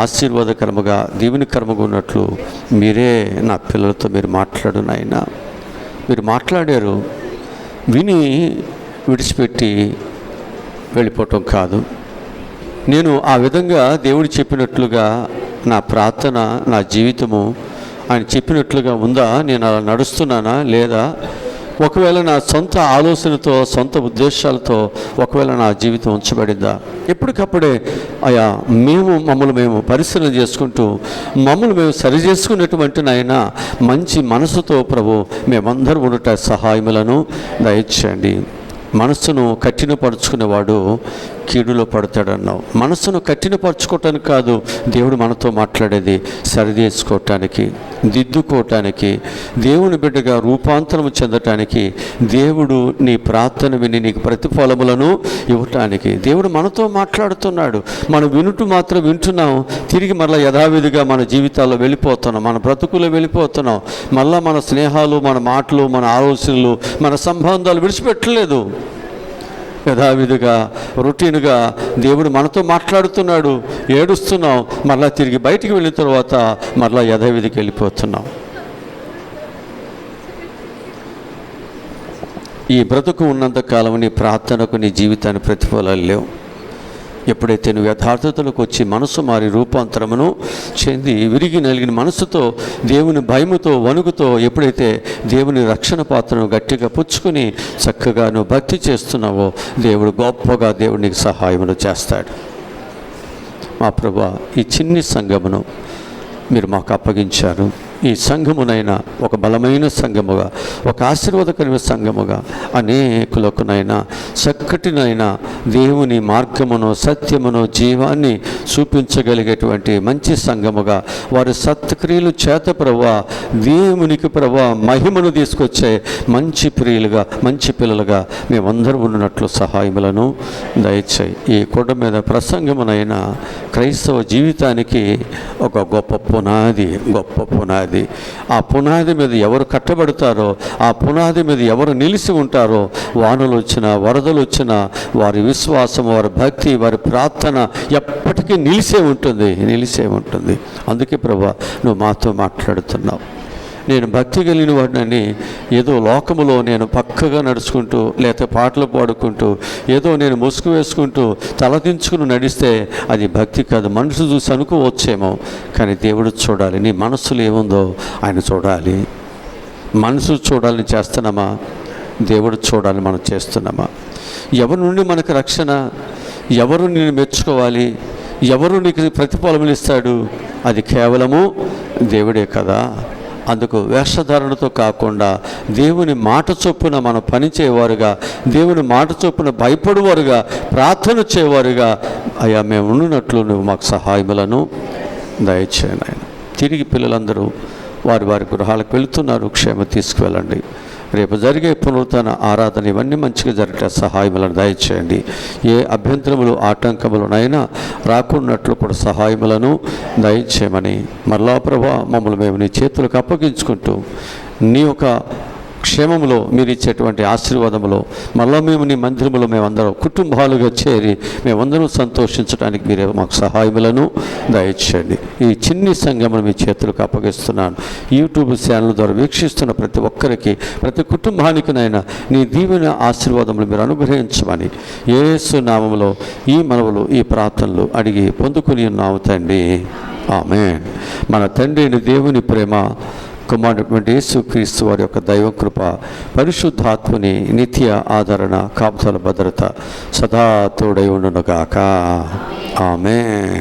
ఆశీర్వాదకరముగా దీవెనకరముగా ఉన్నట్లు మీరే నా పిల్లలతో మీరు మాట్లాడు నాయనా. మీరు మాట్లాడారు, విని విడిచిపెట్టి వెళ్ళిపోవటం కాదు. నేను ఆ విధంగా దేవుడు చెప్పినట్లుగా నా ప్రార్థన, నా జీవితము ఆయన చెప్పినట్లుగా ఉందా? నేను అలా నడుస్తున్నానా లేదా? ఒకవేళ నా సొంత ఆలోచనతో, సొంత ఉద్దేశాలతో ఒకవేళ నా జీవితం ఉంచబడిందా? ఎప్పటికప్పుడే అయా మమ్మల్ని మేము పరిశీలన చేసుకుంటూ మమ్మల్ని మేము సరి చేసుకునేటువంటి నాయన మంచి మనసుతో ప్రభు మేమందరూ ఉండట సహాయములను దయచేయండి. మనస్సును కఠినపరుచుకునేవాడు కీడులో పడతాడన్నావు. మనస్సును కఠినపరచుకోవటానికి కాదు దేవుడు మనతో మాట్లాడేది, సరిచేసుకోవటానికి, దిద్దుకోవటానికి, దేవుని బిడ్డగా రూపాంతరం చెందటానికి, దేవుడు నీ ప్రార్థన విని నీకు ప్రతిఫలములను ఇవ్వటానికి దేవుడు మనతో మాట్లాడుతున్నాడు. మనం వినుటూ మాత్రం వింటున్నాం, తిరిగి మళ్ళీ యథావిధిగా మన జీవితాల్లో వెళ్ళిపోతున్నాం, మన బ్రతుకులో వెళ్ళిపోతున్నాం. మళ్ళీ మన స్నేహాలు, మన మాటలు, మన ఆలోచనలు, మన సంబంధాలు విడిచిపెట్టలేదు. యథావిధిగా రొటీన్గా దేవుడు మనతో మాట్లాడుతున్నాడు, ఏడుస్తున్నాం, మళ్ళీ తిరిగి బయటికి వెళ్ళిన తర్వాత మళ్ళీ యథావిధికి వెళ్ళిపోతున్నాం. ఈ బ్రతుకు ఉన్నంతకాలం నీ ప్రార్థనకు, నీ జీవితాన్ని ప్రతిఫలాలు లేవు. ఎప్పుడైతే నువ్వు యథార్థతలకు వచ్చి మనసు మారి రూపాంతరమును చెంది విరిగి నలిగిన మనసుతో, దేవుని భయముతో, వణుకుతో ఎప్పుడైతే దేవుని రక్షణ పాత్రను గట్టిగా పుచ్చుకొని చక్కగా నువ్వు భక్తి చేస్తున్నావో దేవుడు గొప్పగా దేవుడు నీకు సహాయమును చేస్తాడు. మా ప్రభువా, ఈ చిన్ని సంఘమును మీరు మాకు అప్పగించారు. ఈ సంఘమునైనా ఒక బలమైన సంఘముగా, ఒక ఆశీర్వాదకరమైన సంఘముగా అనేకులకునైనా చక్కటినైనా దేవుని మార్గమును, సత్యమును, జీవాన్ని చూపించగలిగేటువంటి మంచి సంఘముగా, వారి సత్క్రియలు చేత ప్రభువా దేవునికి ప్రభువా మహిమను తీసుకొచ్చే మంచి ప్రియులుగా, మంచి పిల్లలుగా మేమందరం ఉన్నట్లు సహాయములను దయచేయి. ఈ కొండ మీద ప్రసంగమునైనా క్రైస్తవ జీవితానికి ఒక గొప్ప పునాది. ఆ పునాది మీద ఎవరు కట్టబడతారో, ఆ పునాది మీద ఎవరు నిలిచి ఉంటారో, వానలు వచ్చినా, వరదలు వచ్చినా, వారి విశ్వాసం, వారి భక్తి, వారి ప్రార్థన ఎప్పటికీ నిలిసే ఉంటుంది. అందుకే ప్రభువా నువ్వు మాతో మాట్లాడుతున్నావు. నేను భక్తి కలిగిన వాడినని ఏదో లోకములో నేను పక్కగా నడుచుకుంటూ, లేకపోతే పాటలు పాడుకుంటూ, ఏదో నేను ముసుగు వేసుకుంటూ తలదించుకుని నడిస్తే అది భక్తి కాదు. మనసు చూసి అనుకోవచ్చేమో, కానీ దేవుడు చూడాలి. నీ మనస్సులో ఏముందో ఆయన చూడాలి. మనసు చూడాలని చేస్తున్నామా? దేవుడు చూడాలి మనం చేస్తున్నామా? ఎవరి నుండి మనకు రక్షణ? ఎవరు నిన్ను మెచ్చుకోవాలి? ఎవరు నీకు ప్రతిఫలములు ఇస్తాడు? అది కేవలము దేవుడే కదా. అందుకు వేషధారణతో కాకుండా దేవుని మాట చొప్పున మనం పనిచేయవారుగా, దేవుని మాట చొప్పున భయపడువారుగా, ప్రార్థన చేయవారుగా అయ్యా మేము ఉన్నట్లు నువ్వు మాకు సహాయములను దయచేయండి ఆయన. తిరిగి పిల్లలందరూ వారి గృహాలకు వెళుతున్నారు. క్షేమ తీసుకువెళ్ళండి. రేపు జరిగే పునరుత్థాన ఆరాధన ఇవన్నీ మంచిగా జరిగే సహాయములను దయచేయండి. ఏ అభ్యంతరములు, ఆటంకములనైనా రాకున్నట్లు కూడా సహాయములను దయచేయమని మరలా ప్రభువా మమ్మల్ని మేము నీ చేతులకు అప్పగించుకుంటూ, నీ యొక్క క్షేమములో మీరు ఇచ్చేటువంటి ఆశీర్వాదములో మళ్ళీ మేము నీ మందిరములో మేమందరం కుటుంబాలుగా చేరి మేమందరం సంతోషించడానికి మీరే మాకు సహాయములను దయచేయండి. ఈ చిన్ని సంఘమును మీ చేతులకు అప్పగిస్తున్నాను. యూట్యూబ్ ఛానల్ ద్వారా వీక్షిస్తున్న ప్రతి ఒక్కరికి, ప్రతి కుటుంబానికినైనా నీ దీవెన ఆశీర్వాదములు మీరు అనుగ్రహించమని యేసు నామములో ఈ మనవులు, ఈ ప్రార్థనలు అడిగి పొందుకుని ఉన్నాము తండ్రి. ఆమేన్. మన తండ్రి అయిన దేవుని ప్రేమ, కుమారుడైనటువంటి యేసుక్రీస్తు వారి యొక్క దైవ కృప, పరిశుద్ధాత్మని నిత్య ఆదరణ, కాపుదల, భద్రత సదా తోడై ఉండునుగాక. ఆమేన్.